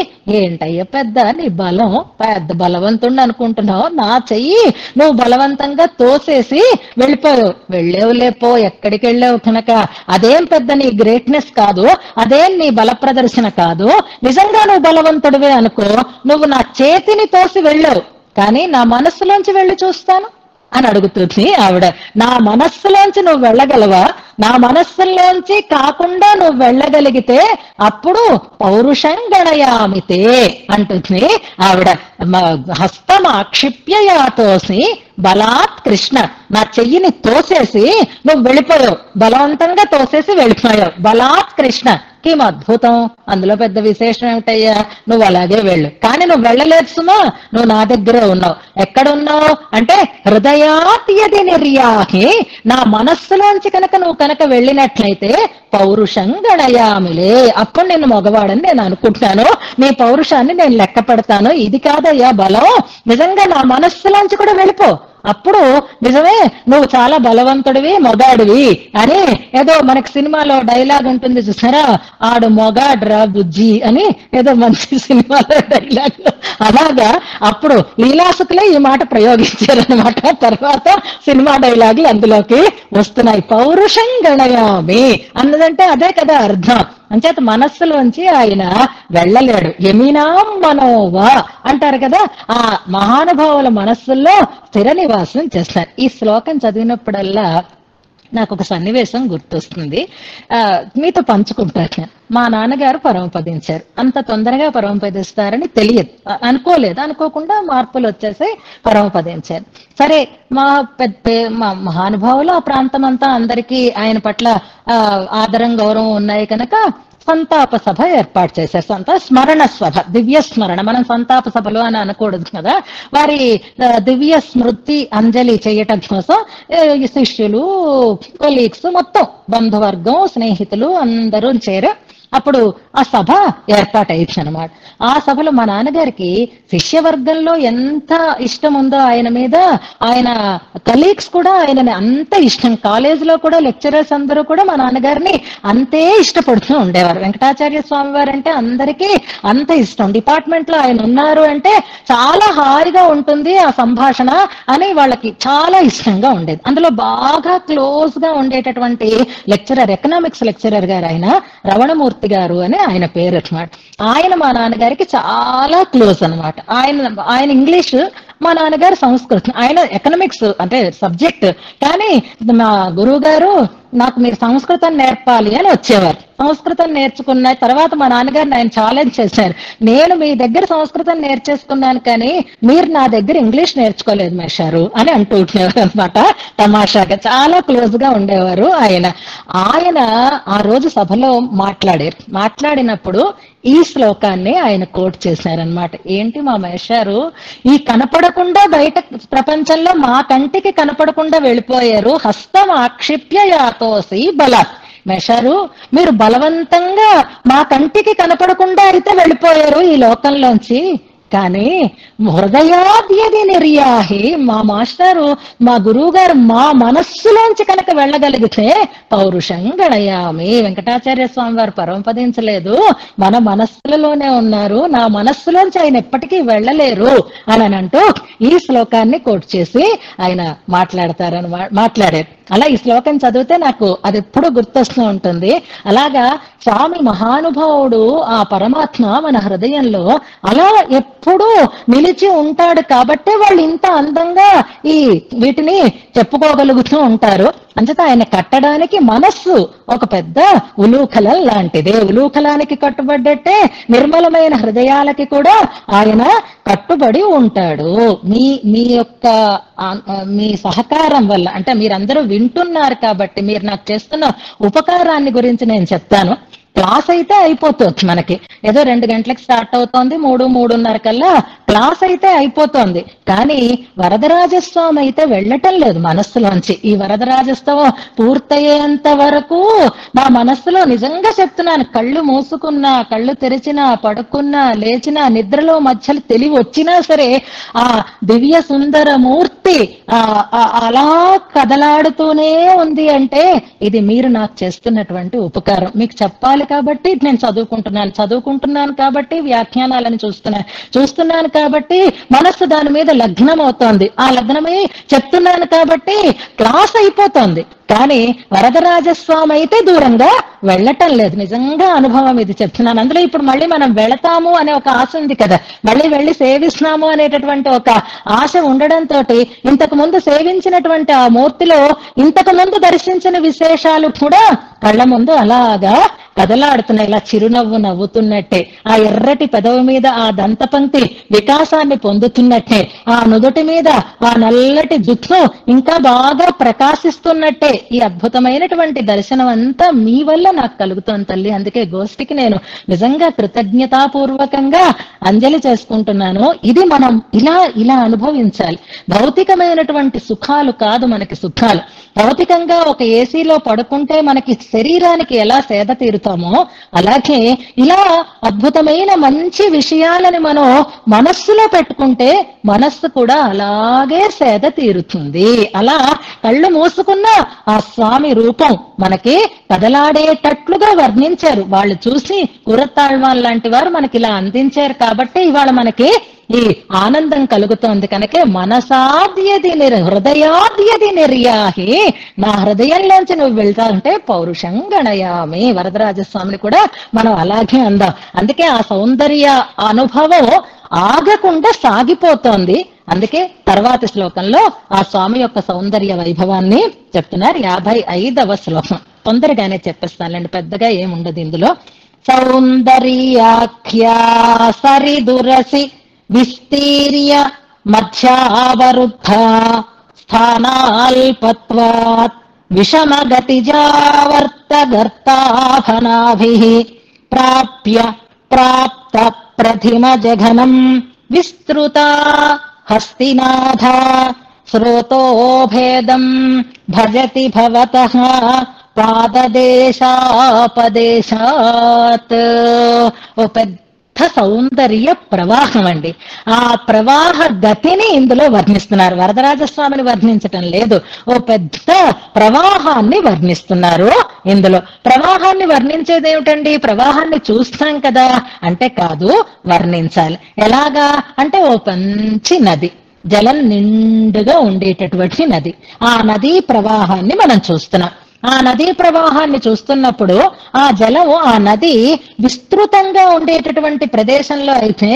ఏంటయ్య పెద్ద నీ బలం, పెద్ద బలవంతుణ్ణి అనుకుంటున్నావు, నా చెయ్యి నువ్వు బలవంతంగా తోసేసి వెళ్ళిపోయావు. వెళ్ళేవు లేపో, ఎక్కడికి వెళ్ళావు కనుక అదేం పెద్ద నీ గ్రేట్నెస్ కాదు, అదేం నీ బల ప్రదర్శన కాదు. నిజంగా నువ్వు బలవంతుడివే అనుకో, నువ్వు నా చేతిని తోసి వెళ్ళావు, కానీ నా మనస్సులోంచి వెళ్ళి చూస్తాను అని అడుగుతుంది ఆవిడ. నా మనస్సులోంచి నువ్వు వెళ్ళగలవా? నా మనస్సులోంచి కాకుండా నువ్వు వెళ్ళగలిగితే అప్పుడు పౌరుషం గణయామితే అంటుంది ఆవిడ. హస్తం ఆక్షిప్యయాతోసి బలాత్ కృష్ణ, నా చెయ్యిని తోసేసి నువ్వు వెళ్ళిపోయావు, బలవంతంగా తోసేసి వెళ్ళిపోయావు. బలాత్ కృష్ణ కిం అద్భుతం, అందులో పెద్ద విశేషం ఏమిటయ్యా, నువ్వు అలాగే వెళ్ళు. కానీ నువ్వు వెళ్ళలేదు సుమా, నువ్వు నా దగ్గరే ఉన్నావు. ఎక్కడున్నావు అంటే హృదయాత్యది నిర్యాహి, నా మనస్సులోంచి కనుక నువ్వు కనుక వెళ్ళినట్లయితే పౌరుషం గణయామిలే, అప్పుడు నేను మగవాడని నేను అనుకుంటాను, నీ పౌరుషాన్ని నేను లెక్క పెడతాను. ఇది కాదయ్యా బలం, నిజంగా నా మనస్సులోంచి కూడా వెళ్ళిపో, అప్పుడు నిజమే నువ్వు చాలా బలవంతుడివి, మొగాడివి అని. ఏదో మనకి సినిమాలో డైలాగ్ ఉంటుంది చూసారా, ఆడు మొగాడ్రా బుజ్జి అని, ఏదో మంచి సినిమాలో డైలాగ్. అలాగా అప్పుడు లీలాసుకులే ఈ మాట ప్రయోగించారనమాట. తర్వాత సినిమా డైలాగులు అందులోకి వస్తున్నాయి. పౌరుషం గణయామి అన్నదంటే అదే కదా అర్థం. అంచేత మనస్సులోంచి ఆయన వెళ్ళలేడు. యమినాం మనోవా అంటారు కదా, ఆ మహానుభావుల మనస్సుల్లో స్థిర నివాసం చేస్తారు. ఈ శ్లోకం చదివినప్పుడల్లా నాకు ఒక సన్నివేశం గుర్తొస్తుంది, మీతో పంచుకుంటాను. మా నాన్నగారు పరమపదించారు. అంత తొందరగా పరమపదిస్తారని తెలియదు, అనుకోకుండా మార్పులు వచ్చేసి పరమపదించారు. సరే, మా మహానుభావులు ఆ ప్రాంతం అంతా అందరికీ ఆయన పట్ల ఆదరం గౌరవం ఉన్నాయి కనుక సంతాప సభ ఏర్పాటు చేశారు. స్మరణ సభ, దివ్య స్మరణ. మనం సంతాప సభలు అని అనకూడదు కదా. వారి దివ్య స్మృతి అంజలి చేయటం కోసం శిష్యులు, కొలీగ్స్, మొత్తం బంధువర్గం, స్నేహితులు అందరూ చేరు. అప్పుడు ఆ సభ ఏర్పాటైంది అనమాట. ఆ సభలో మా నాన్నగారికి శిష్యవర్గంలో ఎంత ఇష్టం ఉందో ఆయన మీద, ఆయన కలీగ్స్ కూడా ఆయనని అంత ఇష్టం. కాలేజీలో కూడా లెక్చరర్స్ అందరూ కూడా మా నాన్నగారిని అంతే ఇష్టపడుతూ ఉండేవారు. వెంకటాచార్య స్వామి వారు అంటే అందరికీ అంత ఇష్టం. డిపార్ట్మెంట్ లో ఆయన ఉన్నారు అంటే చాలా హాయిగా ఉంటుంది ఆ సంభాషణ అని వాళ్ళకి చాలా ఇష్టంగా ఉండేది. అందులో బాగా క్లోజ్ గా ఉండేటటువంటి లెక్చరర్, ఎకనామిక్స్ లెక్చరర్ గారు ఆయన రవణమూర్తి గారు అని ఆయన పేరు అన్నమాట. ఆయన మా నాన్నగారికి చాలా క్లోజ్ అనమాట. ఆయన ఇంగ్లీష్, మా నాన్నగారు సంస్కృతం. ఆయన ఎకనామిక్స్ అంటే సబ్జెక్ట్, కానీ మా గురువు గారు నాకు మీరు సంస్కృతం నేర్పాలి అని వచ్చేవారు. సంస్కృతం నేర్చుకున్న తర్వాత మా నాన్నగారిని ఆయన ఛాలెంజ్ చేశారు, నేను మీ దగ్గర సంస్కృతం నేర్చేసుకున్నాను కానీ మీరు నా దగ్గర ఇంగ్లీష్ నేర్చుకోలేదు మేషారు అని అంటూ ఉండేవారు అనమాట. తమాషాగా చాలా క్లోజ్ గా ఉండేవారు ఆయన. ఆయన ఆ రోజు సభలో మాట్లాడినప్పుడు ఈ శ్లోకాన్ని ఆయన కోట్ చేశారనమాట. ఏంటి మా మేషారు, ఈ కనపడకుండా బయట ప్రపంచంలో మా కంటికి కనపడకుండా వెళ్ళిపోయారు. హస్తం ఆక్షిప్య యాతోసి బలాత్. మేషారు, మీరు బలవంతంగా మా కంటికి కనపడకుండా అయితే వెళ్ళిపోయారు ఈ లోకంలోంచి, కానీ హృదయాద్యది నిర్యాహి, మా మాస్టారు, మా గురువు గారు మా మనస్సులోంచి కనుక వెళ్ళగలిగితే పౌరుషం గణయామి. వెంకటాచార్య స్వామి వారు పరమపదించలేదు, మన మనస్సులలోనే ఉన్నారు, నా మనస్సులోంచి ఆయన ఎప్పటికీ వెళ్ళలేరు అని అంటూ ఈ శ్లోకాన్ని కోట్ చేసి ఆయన మాట్లాడారు. అలా ఈ శ్లోకం చదివితే నాకు అది ఎప్పుడు గుర్తొస్తూ ఉంటుంది. అలాగా స్వామి మహానుభావుడు, ఆ పరమాత్మ మన హృదయంలో అలా ఎప్పుడూ నిలిచి ఉంటాడు కాబట్టే వాళ్ళు ఇంత అందంగా వీటిని చెప్పుకోగలుగుతూ ఉంటారు. అంచేత ఆయన కట్టడానికి మనస్సు ఒక పెద్ద ఉలూఖలం లాంటిదే. ఉలూఖలానికి కట్టుబడ్డట్టే నిర్మలమైన హృదయాలకి కూడా ఆయన కట్టుబడి ఉంటాడు. మీ యొక్క మీ సహకారం వల్ల, అంటే మీరందరూ వింటున్నారు కాబట్టి, మీరు నాకు చేస్తున్న ఉపకారాన్ని గురించి నేను చెప్తాను. క్లాస్ అయితే అయిపోతుంది, మనకి ఏదో 2 గంటలకు స్టార్ట్ అవుతోంది, 3-3:30 కల్లా క్లాస్ అయితే అయిపోతోంది. కానీ వరదరాజస్వామి అయితే వెళ్ళటం లేదు మనస్సులోంచి. ఈ వరదరాజస్వామి పూర్తయ్యేంత వరకు నా మనస్సులో నిజంగా చెప్తున్నాను, కళ్ళు మూసుకున్నా, కళ్ళు తెరిచినా, పడుకున్నా, లేచినా, నిద్రలో మధ్యలో తెలివి వచ్చినా సరే ఆ దివ్య సుందర మూర్తి అలా కదలాడుతూనే ఉంది. అంటే ఇది మీరు నాకు చేస్తున్నటువంటి ఉపకారం. మీకు చెప్పాలి కాబట్టి నేను చదువుకుంటున్నాను కాబట్టి వ్యాఖ్యానాలను చూస్తున్నాను కాబట్టి మనస్సు దాని మీద లగ్నం అవుతోంది. ఆ లగ్నమే చెప్తున్నాను కాబట్టి క్లాస్ అయిపోతోంది. కానీ వరదరాజస్వామి అయితే దూరంగా వెళ్ళటం లేదు. నిజంగా అనుభవం ఇది చెప్తున్నాను. అందులో ఇప్పుడు మళ్ళీ మనం వెళతాము అనే ఒక ఆశ ఉంది కదా, మళ్ళీ వెళ్ళి సేవిస్తున్నాము అనేటటువంటి ఒక ఆశ ఉండడంతో ఇంతకు ముందు సేవించినటువంటి ఆ మూర్తిలో ఇంతకు ముందు దర్శించిన విశేషాలు కూడా కళ్ళ ముందు అలాగా కదలాడుతున్నాయి. ఇలా చిరునవ్వు నవ్వుతున్నట్టే, ఆ ఎర్రటి పెదవి మీద ఆ దంతపంక్తి వికాసాన్ని పొందుతున్నట్టే, ఆ నుదుటి మీద ఆ నల్లటి జుట్టు ఇంకా బాగా ప్రకాశిస్తున్నట్టే ఈ అద్భుతమైనటువంటి దర్శనం అంతా మీ వల్ల నాకు కలుగుతోంది తల్లి. అందుకే గోష్ఠికి నేను నిజంగా కృతజ్ఞతాపూర్వకంగా అంజలి చేసుకుంటున్నాను. ఇది మనం ఇలా అనుభవించాలి. భౌతికమైనటువంటి సుఖాలు కాదు మనకి సుఖాలు. భౌతికంగా ఒక ఏసీలో పడుకుంటే మనకి శరీరానికి ఎలా సేద తీరుతామో, అలాగే ఇలా అద్భుతమైన మంచి విషయాలని మనం మనస్సులో పెట్టుకుంటే మనస్సు కూడా అలాగే సేద తీరుతుంది. అలా కళ్ళు మూసుకున్న ఆ స్వామి రూపం మనకి కదలాడేటట్లుగా వర్ణించారు. వాళ్ళు చూసి కురత్తాళ్వాన్ లాంటి వారు మనకి ఇలా అందించారు కాబట్టి ఇవాళ మనకి ఈ ఆనందం కలుగుతోంది. కనుక మనసాద్యది హృదయాద్యది నిర్యాహి, నా హృదయంలోంచి నువ్వు వెళ్తా ఉంటే పౌరుషం గణయామి. వరదరాజస్వామిని కూడా మనం అలాగే అందాం. అందుకే ఆ సౌందర్య అనుభవం ఆగకుండా సాగిపోతోంది. అందుకే తర్వాతి శ్లోకంలో ఆ స్వామి యొక్క సౌందర్య వైభవాన్ని చెప్తున్నారు. 55వ శ్లోకం తొందరగానే చెప్పేస్తానండి, పెద్దగా ఏముండదు ఇందులో. సౌందర్యాఖ్యా సరిదురసి విస్తీర్య మధ్యావరుద్ధ స్థానాల్పత్వాత్ విషమగతిజావర్తగర్తాభనాభిః ప్రాప్త ప్రతిమ జఘనం విస్తృతా హస్తినాథ శ్రోతోభేదం భజతి భవతః పాదదేశాపదేశాత్. ఓ పెద్ద సౌందర్య ప్రవాహం అండి. ఆ ప్రవాహ గతిని ఇందులో వర్ణిస్తున్నారు. వరదరాజస్వామిని వర్ణించటం లేదు, ఓ పెద్ద ప్రవాహాన్ని వర్ణిస్తున్నారు. ఇందులో ప్రవాహాన్ని వర్ణించేది ఏమిటండి? ప్రవాహాన్ని చూస్తాం కదా అంటే కాదు, వర్ణించాలి. ఎలాగా అంటే ఓ మంచి నది, జలం నిండుగా ఉండేటటువంటి నది. ఆ నదీ ప్రవాహాన్ని మనం చూస్తున్నాం. ఆ నదీ ప్రవాహాన్ని చూస్తున్నప్పుడు ఆ జలము, ఆ నది విస్తృతంగా ఉండేటటువంటి ప్రదేశంలో అయితే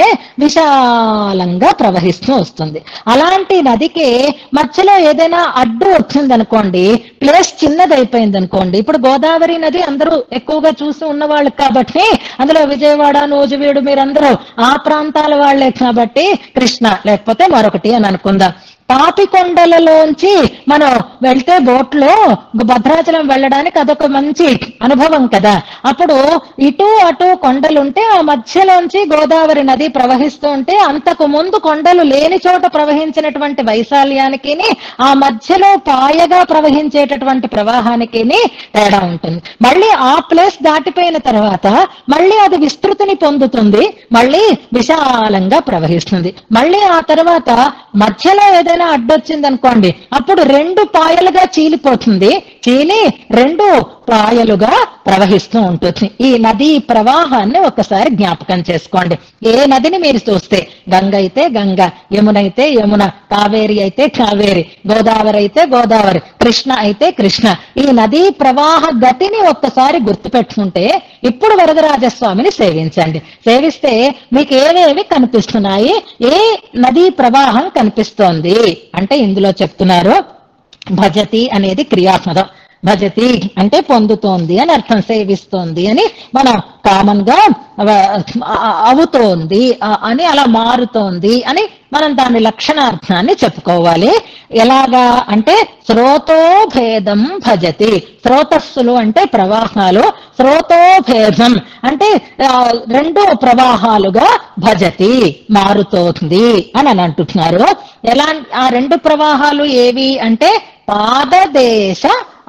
విశాలంగా ప్రవహిస్తూ వస్తుంది. అలాంటి నదికి మధ్యలో ఏదైనా అడ్డు వచ్చిందనుకోండి, ప్లేస్ చిన్నదైపోయింది అనుకోండి. ఇప్పుడు గోదావరి నది అందరూ ఎక్కువగా చూసి ఉన్నవాళ్ళు కాబట్టి, అందులో విజయవాడ, నూజివీడు మీరందరూ ఆ ప్రాంతాల వాళ్లే కాబట్టి కృష్ణ లేకపోతే మరొకటి అని అనుకుందాం. పాపికొండలలోంచి మనం వెళ్తే బోట్లో భద్రాచలం వెళ్ళడానికి అదొక మంచి అనుభవం కదా. అప్పుడు ఇటు అటు కొండలుంటే ఆ మధ్యలోంచి గోదావరి నది ప్రవహిస్తూ ఉంటే అంతకు ముందు కొండలు లేని చోట ప్రవహించినటువంటి వైశాల్యానికి ఆ మధ్యలో పాయగా ప్రవహించేటటువంటి ప్రవాహానికి తేడా ఉంటుంది. మళ్ళీ ఆ ప్లేస్ దాటిపోయిన తర్వాత మళ్ళీ అది విస్తృతిని పొందుతుంది, మళ్ళీ విశాలంగా ప్రవహిస్తుంది. మళ్ళీ ఆ తర్వాత మధ్యలో ఏదైనా అడ్డొచ్చింది అనుకోండి, అప్పుడు 2 పాయలుగా చీలిపోతుంది. చీలి 2 పాయలుగా ప్రవహిస్తూ ఉంటుంది. ఈ నదీ ప్రవాహాన్ని ఒకసారి జ్ఞాపకం చేసుకోండి. ఏ నదిని మీరు చూస్తే, గంగ అయితే గంగ, యమున అయితే యమున, కావేరి అయితే కావేరి, గోదావరి అయితే గోదావరి, కృష్ణ అయితే కృష్ణ, ఈ నదీ ప్రవాహ గతిని ఒక్కసారి గుర్తుపెట్టుకుంటే ఇప్పుడు వరదరాజస్వామిని సేవించండి. సేవిస్తే మీకు ఏవేవి కనిపిస్తున్నాయి, ఏ నదీ ప్రవాహం కనిపిస్తోంది అంటే ఇందులో చెప్తున్నారు, భజతి అనేది క్రియాత్మకం. భజతి అంటే పొందుతోంది అని అర్థం, సేవిస్తోంది అని మనం కామన్ గా అవుతోంది అని, అలా మారుతోంది అని మనం దాని లక్షణార్థాన్ని చెప్పుకోవాలి. ఎలాగా అంటే స్రోతోభేదం భజతి, స్రోతస్సులు అంటే ప్రవాహాలు, స్రోతోభేదం అంటే రెండు ప్రవాహాలుగా భజతి మారుతోంది అని అంటున్నారు. ఎలా ఆ రెండు ప్రవాహాలు ఏవి అంటే పాదదేశ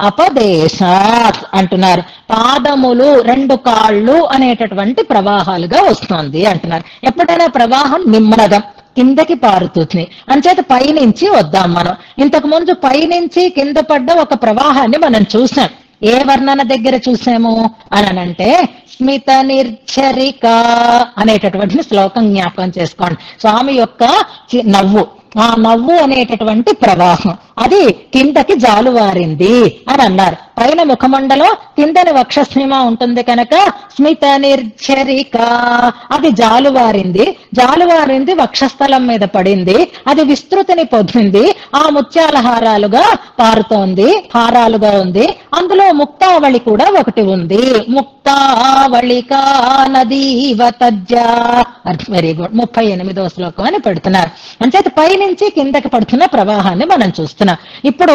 అపదేశాత్ అంటున్నారు. పాదములు, రెండు కాళ్ళు అనేటటువంటి ప్రవాహాలుగా వస్తుంది అంటున్నారు. ఎప్పుడైనా ప్రవాహం నిమ్మరగం కిందకి పారుతుంది, అంచేత పైనుంచి వద్దాం మనం. ఇంతకు ముందు పైనుంచి కింద పడ్డ ఒక ప్రవాహాన్ని మనం చూసాం. ఏ వర్ణన దగ్గర చూసాము అని అంటే స్మిత నిర్చరిక అనేటటువంటి శ్లోకం జ్ఞాపకం చేసుకోండి. స్వామి యొక్క నవ్వు, ఆ నవ్వు అనేటటువంటి ప్రవాహం అది కిందకి జాలువారింది అని అన్నారు. పైన ముఖమండలం, కిందని వక్షసీమ ఉంటుంది కనుక స్మిత నిర్చరిక, అది జాలువారింది. జాలువారింది వక్షస్థలం మీద పడింది, అది విస్తృతిని పొందింది, ఆ ముత్యాల హారాలుగా పారుతోంది, హారాలుగా ఉంది. అందులో ముక్తావళి కూడా ఒకటి ఉంది. ముక్తావళికా నదీవ తజ్జా, వెరీ గుడ్, 38వ శ్లోకం అని పెడుతున్నారు. అంచేత పైనుంచి కిందకి పడుతున్న ప్రవాహాన్ని మనం చూస్తున్నాం. ఇప్పుడు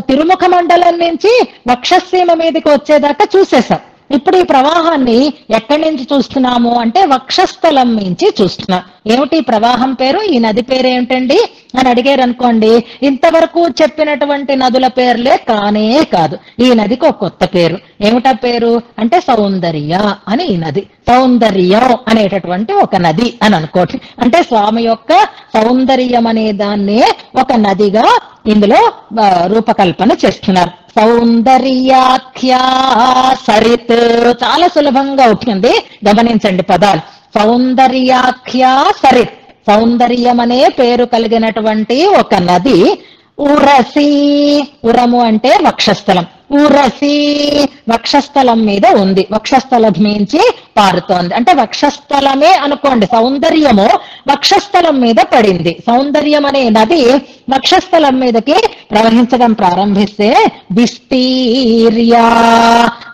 తిరుముఖ మండలం నుంచి వక్షసీమ మీదకి వచ్చేదాకా చూసేసాం. ఇప్పుడు ఈ ప్రవాహాన్ని ఎక్కడి నుంచి చూస్తున్నాము అంటే వక్షస్థలం నుంచి చూస్తున్నాం. ఏమిటి ప్రవాహం పేరు, ఈ నది పేరు ఏమిటండి అని అడిగారు అనుకోండి, ఇంతవరకు చెప్పినటువంటి నదుల పేర్లే కానే కాదు. ఈ నదికి ఒక కొత్త పేరు. ఏమిటా పేరు అంటే సౌందర్య అని. ఈ నది సౌందర్యం అనేటటువంటి ఒక నది అని అనుకోండి. అంటే స్వామి యొక్క సౌందర్యం అనే దాన్నే ఒక నదిగా ఇందులో రూపకల్పన చేస్తున్నారు. సౌందర్యాఖ్యా సరిత్, చాలా సులభంగా ఉంటుంది, గమనించండి పదాలు. సౌందర్యాఖ్యా సరిత్, సౌందర్యం అనే పేరు కలిగినటువంటి ఒక నది. ఉరసి, ఉరము అంటే వక్షస్థలం, ఉరసి వక్షస్థలం మీద ఉంది, వక్షస్థలం నుంచి పారుతోంది. అంటే వక్షస్థలమే అనుకోండి, సౌందర్యము వక్షస్థలం మీద పడింది. సౌందర్యం అనే నది వక్షస్థలం మీదకి ప్రవహించడం ప్రారంభిస్తే విస్తీర్యా,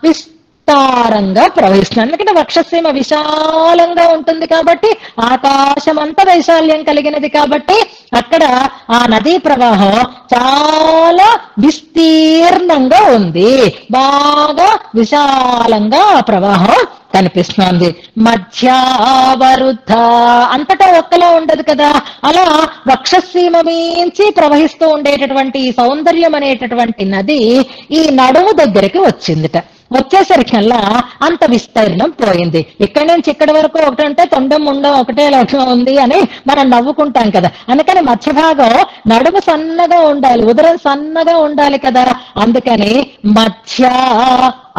విస్తారంగా ప్రవహిస్తుంది. ఎందుకంటే వక్షసీమ విశాలంగా ఉంటుంది కాబట్టి, ఆకాశం అంత వైశాల్యం కలిగినది కాబట్టి అక్కడ ఆ నదీ ప్రవాహం చాలా విస్తీర్ణంగా ఉంది, బాగా విశాలంగా ఆ ప్రవాహం కనిపిస్తోంది. మధ్యావరుద్ధ, అంతటా ఒక్కలా ఉండదు కదా, అలా వక్షసీమ మించి ప్రవహిస్తూ ఉండేటటువంటి సౌందర్యం అనేటటువంటి నది ఈ నడుము దగ్గరికి వచ్చిందిట. వచ్చేసరికల్లా అంత విస్తీర్ణం పోయింది. ఇక్కడి నుంచి ఇక్కడి వరకు ఒకటంటే తొండం ముండం ఒకటే లక్షణం ఉంది అని మనం నవ్వుకుంటాం కదా. అందుకని మధ్య భాగం నడుము సన్నగా ఉండాలి, ఉదరం సన్నగా ఉండాలి కదా. అందుకని మధ్య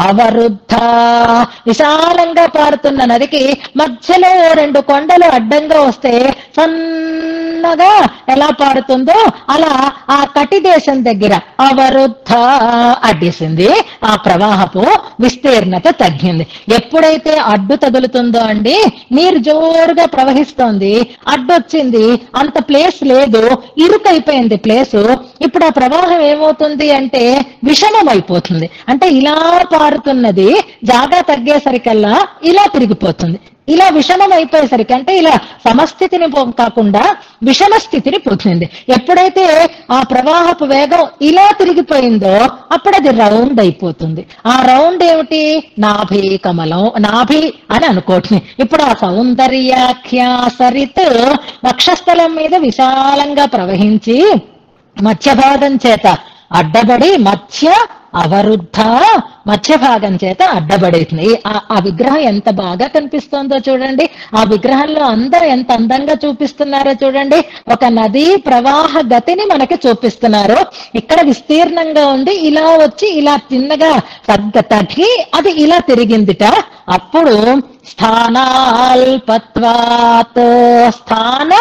అవరుద్ధ, విశాలంగా పారుతున్న నదికి మధ్యలో రెండు కొండలు అడ్డంగా వస్తే సన్నగా ఎలా పారుతుందో అలా ఆ కటి దేశం దగ్గర అవరుద్ధ అడ్డేసింది, ఆ ప్రవాహపు విస్తీర్ణత తగ్గింది. ఎప్పుడైతే అడ్డు తగులుతుందో అండి, నీరు జోరుగా ప్రవహిస్తోంది, అడ్డొచ్చింది, అంత ప్లేస్ లేదు, ఇరుకైపోయింది ప్లేసు. ఇప్పుడు ఆ ప్రవాహం ఏమవుతుంది అంటే విషమం అయిపోతుంది. అంటే ఇలా పారుతున్నది జాగా తగ్గేసరికల్లా ఇలా తిరిగిపోతుంది. ఇలా విషమం అయిపోయేసరికి అంటే ఇలా సమస్థితిని కాకుండా విషమ స్థితిని పొందింది. ఎప్పుడైతే ఆ ప్రవాహపు వేగం ఇలా తిరిగిపోయిందో అప్పుడు అది రౌండ్ అయిపోతుంది. ఆ రౌండ్ ఏమిటి, నాభి కమలం, నాభి అని అనుకోండి. ఇప్పుడు ఆ సౌందర్యాఖ్యా సరిత్ వక్షస్థలం మీద విశాలంగా ప్రవహించి మధ్య భాగం చేత అడ్డబడి మధ్య అవరుద్ధ మధ్య భాగం చేత అడ్డబడింది. ఆ విగ్రహం ఎంత బాగా కనిపిస్తోందో చూడండి. ఆ విగ్రహంలో అందరూ ఎంత అందంగా చూపిస్తున్నారో చూడండి. ఒక నదీ ప్రవాహ గతిని మనకి చూపిస్తున్నారు. ఇక్కడ విస్తీర్ణంగా ఉంది, ఇలా వచ్చి ఇలా చిన్నగా తగ్గి అది ఇలా తిరిగిందిట. అప్పుడు స్థానాల్పత్వాత్, స్థాన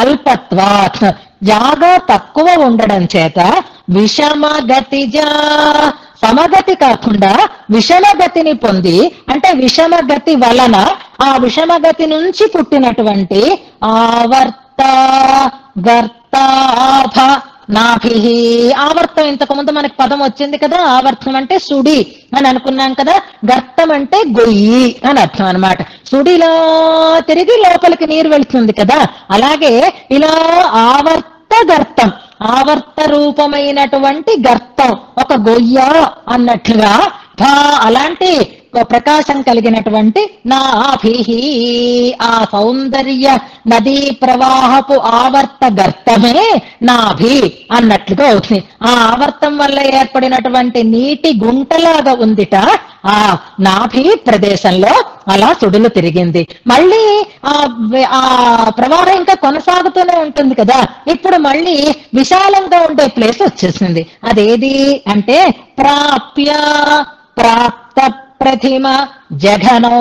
అల్పత్వాత్, జాగా తక్కువ ఉండడం చేత విషమగతిజా, సమగతి కాకుండా విషమగతిని పొంది, అంటే విషమగతి వలన ఆ విషమగతి నుంచి పుట్టినటువంటి ఆవర్త గర్తాభ నాభి. ఆవర్తం ఇంతకు ముందు మనకి పదం వచ్చింది కదా, ఆవర్తం అంటే సుడి అని అనుకున్నాం కదా, గర్తం అంటే గొయ్యి అని అర్థం అనమాట. సుడిలా తిరిగి లోపలికి నీరు వెళ్తుంది కదా, అలాగే ఇలా ఆవర్త గర్తం, ఆవర్త రూపమైనటువంటి గర్తం, ఒక గొయ్య అన్నట్లుగా అలాంటి ప్రకాశం కలిగినటువంటి నాభిహి, ఆ సౌందర్య నదీ ప్రవాహపు ఆవర్త గర్తమే నాభి అన్నట్లుగా అవుతుంది. ఆ ఆవర్తం వల్ల ఏర్పడినటువంటి నీటి గుంటలాగా ఉందిట ఆ నాభి ప్రదేశంలో. అలా సుడులు తిరిగింది. మళ్ళీ ఆ ప్రవాహం ఇంకా కొనసాగుతూనే ఉంటుంది కదా. ఇప్పుడు మళ్ళీ విశాలంగా ఉండే ప్లేస్ వచ్చేసింది. అదేది అంటే ప్రాప్య ప్రాప్త ప్రతిమ జఘనో,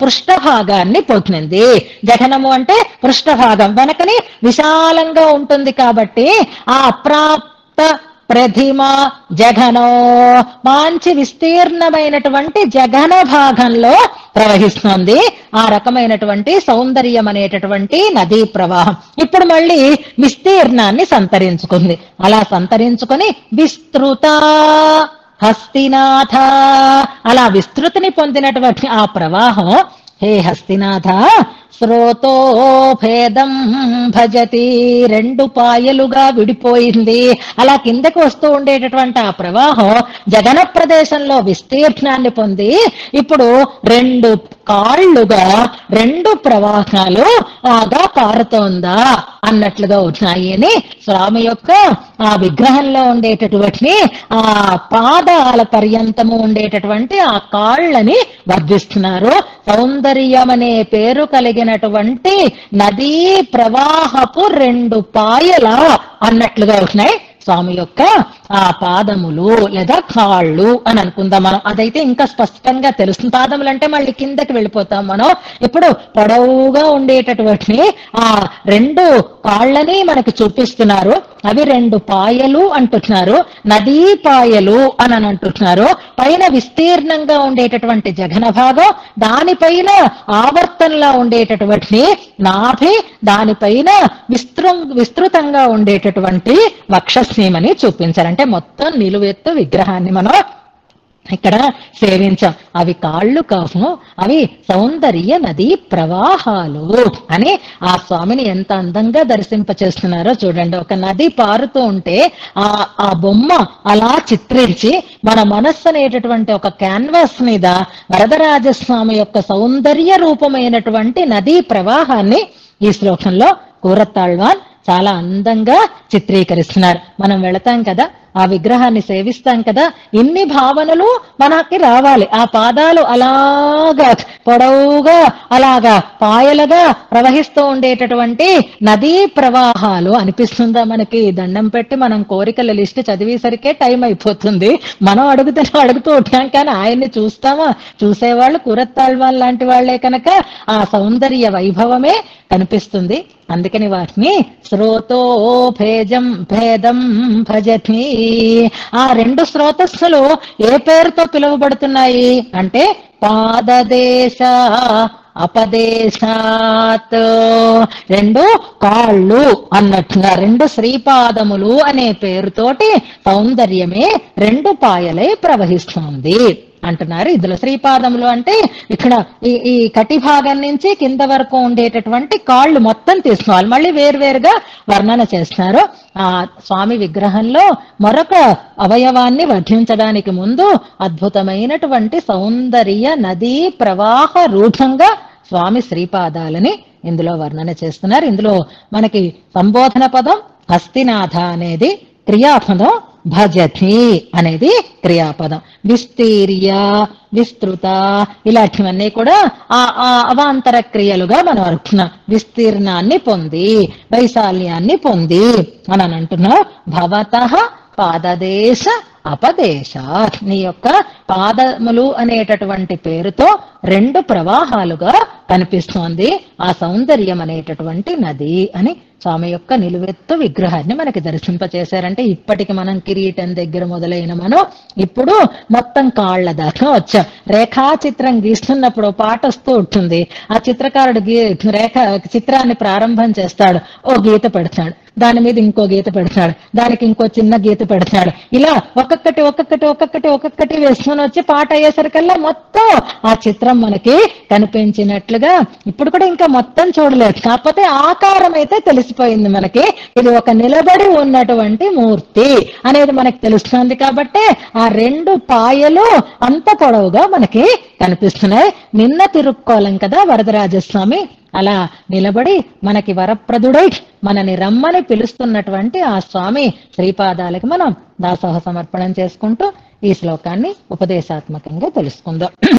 పృష్ఠభాగాన్ని పొందింది. జఘనము అంటే పృష్ఠభాగం, వెనకని విశాలంగా ఉంటుంది కాబట్టి ఆ అప్రాప్త ప్రతిమ జఘనో, మంచి విస్తీర్ణమైనటువంటి జఘన భాగంలో ప్రవహిస్తుంది. ఆ రకమైనటువంటి సౌందర్యం అనేటటువంటి నదీ ప్రవాహం ఇప్పుడు మళ్ళీ విస్తీర్ణాన్ని సంతరించుకుంది. అలా సంతరించుకొని విస్తృత హస్తినాథ, అలా విస్తృతిని పొందినటువంటి ఆ ప్రవాహం, హే హస్తినాథ, స్రోతోభేదం భజతి, రెండు పాయలుగా విడిపోయింది. అలా కిందకు వస్తూ ఉండేటటువంటి ఆ ప్రవాహం జగన ప్రదేశంలో విస్తీర్ణాన్ని పొంది ఇప్పుడు రెండు కాళ్లుగా రెండు ప్రవాహాలు ఆగా పారుతోందా అన్నట్లుగా ఉన్నాయి అని స్వామి యొక్క ఆ విగ్రహంలో ఉండేటటువంటి ఆ పాదాల పర్యంతము ఉండేటటువంటి ఆ కాళ్ళని వర్ధిస్తున్నారు. సౌందర్యం అనే పేరు కలిగినటువంటి నదీ ప్రవాహపు రెండు పాయల అన్నట్లుగా ఉన్నాయి స్వామి యొక్క ఆ పాదములు లేదా కాళ్ళు అని అనుకుందాం మనం. అదైతే ఇంకా స్పష్టంగా తెలుస్తుంది. పాదములు అంటే మళ్ళీ కిందకి వెళ్ళిపోతాం మనం. ఇప్పుడు పొడవుగా ఉండేటటువంటి ఆ రెండు కాళ్ళని మనకు చూపిస్తున్నారు. అవి రెండు పాయలు అంటున్నారు, నదీ పాయలు అని అంటున్నారు. పైన విస్తీర్ణంగా ఉండేటటువంటి జఘన భాగం, దానిపైన ఆవర్తనలా ఉండేటటువంటి నాభి, దానిపైన విస్తృతంగా ఉండేటటువంటి వక్షస్థీమని చూపించారు. అంటే మొత్తం నిలువెత్తు విగ్రహాన్ని మనం ఇక్కడ సేవించాం. అవి కాళ్ళు కావు, అవి సౌందర్య నదీ ప్రవాహాలు అని ఆ స్వామిని ఎంత అందంగా దర్శింపచేస్తున్నారో చూడండి. ఒక నది పారుతూ ఉంటే ఆ బొమ్మ అలా చిత్రించి మన మనస్సు అనేటటువంటి ఒక క్యాన్వాస్ మీద వరదరాజస్వామి యొక్క సౌందర్య రూపమైనటువంటి నదీ ప్రవాహాన్ని ఈ శ్లోకంలో కూరత్తాళ్వాన్ చాలా అందంగా చిత్రీకరిస్తున్నారు. మనం వెళతాం కదా, ఆ విగ్రహాన్ని సేవిస్తాం కదా, ఇన్ని భావనలు మనకి రావాలి. ఆ పాదాలు అలాగా పొడవుగా అలాగా పాయలుగా ప్రవహిస్తూ ఉండేటటువంటి నదీ ప్రవాహాలు అనిపిస్తుందా మనకి? దండం పెట్టి మనం కోరికల లిస్ట్ చదివేసరికే టైం అయిపోతుంది. మనం అడుగుతూ ఉంటాం కానీ ఆయన్ని చూస్తామా? చూసేవాళ్ళు కూరత్తాళ్వాన్ లాంటి వాళ్లే కనుక ఆ సౌందర్య వైభవమే కనిపిస్తుంది. అందుకని వాటిని స్రోతోభేజం భేదం భజతి. ఆ రెండు స్రోతస్సులు ఏ పేరుతో పిలువబడుతున్నాయి అంటే పాదదేశ అపదేశాత్, రెండు కాళ్ళు అన్నట్టుగా రెండు శ్రీపాదములు అనే పేరుతోటి సౌందర్యమే రెండు పాయలై ప్రవహిస్తుంది అంటున్నారు. ఇందులో శ్రీపాదములు అంటే ఇక్కడ ఈ కటి భాగం నుంచి కింద వరకు ఉండేటటువంటి కాళ్ళు మొత్తం తీసుకోవాలి. మళ్ళీ వేరువేరుగా వర్ణన చేస్తున్నారు. ఆ స్వామి విగ్రహంలో మరొక అవయవాన్ని వర్ధించడానికి ముందు అద్భుతమైనటువంటి సౌందర్య నదీ ప్రవాహ రూఢంగా స్వామి శ్రీపాదాలని ఇందులో వర్ణన చేస్తున్నారు. ఇందులో మనకి సంబోధన పదం హస్తినాథ అనేది, క్రియాపదం భజతి అనేది క్రియాపదం. విస్తీర్య, విస్తృత ఇలాంటివన్నీ కూడా ఆ అవాంతర క్రియలుగా మనం అనుకున్నాం. విస్తీర్ణాన్ని పొంది, వైశాల్యాన్ని పొంది అని అంటున్నాం. భవతః పాదదేశ అపదేశాత్, నీ యొక్క పాదములు అనేటటువంటి పేరుతో రెండు ప్రవాహాలుగా కనిపిస్తోంది ఆ సౌందర్యం అనేటటువంటి నది అని స్వామి యొక్క నిలువెత్తు విగ్రహాన్ని మనకి దర్శింపచేశారంటే, ఇప్పటికి మనం కిరీటం దగ్గర మొదలైన మనం ఇప్పుడు మొత్తం కాళ్ల దాకా వచ్చాం. రేఖా చిత్రం గీస్తున్నప్పుడు పాట వస్తూ ఉంటుంది. ఆ చిత్రకారుడు చిత్రాన్ని ప్రారంభం చేస్తాడు, ఓ గీత పెడతాడు, దాని మీద ఇంకో గీత పెడతాడు, దానికి ఇంకో చిన్న గీత పెడతాడు. ఇలా ఒక్కొక్కటి ఒక్కొక్కటి ఒక్కొక్కటి ఒక్కొక్కటి వేసుకొని వచ్చి పాట అయ్యేసరికల్లా మొత్తం ఆ చిత్రం మనకి కనిపించినట్లుగా ఇప్పుడు కూడా ఇంకా మొత్తం చూడలేదు, కాకపోతే ఆకారం అయితే తెలిసిపోయింది మనకి. ఇది ఒక నిలబడి ఉన్నటువంటి మూర్తి అనేది మనకి తెలుస్తుంది. కాబట్టి ఆ రెండు పాయలు అంత పొడవుగా మనకి కనిపిస్తున్నాయి. నిన్న తిరుక్కోలం కదా వరదరాజస్వామి, అలా నిలబడి మనకి వరప్రదుడై మనని రమ్మని పిలుస్తున్నటువంటి ఆ స్వామి శ్రీపాదాలకి మనం దాసోహ సమర్పణం చేసుకుంటూ ఈ శ్లోకాన్ని ఉపదేశాత్మకంగా తెలుసుకుందాం.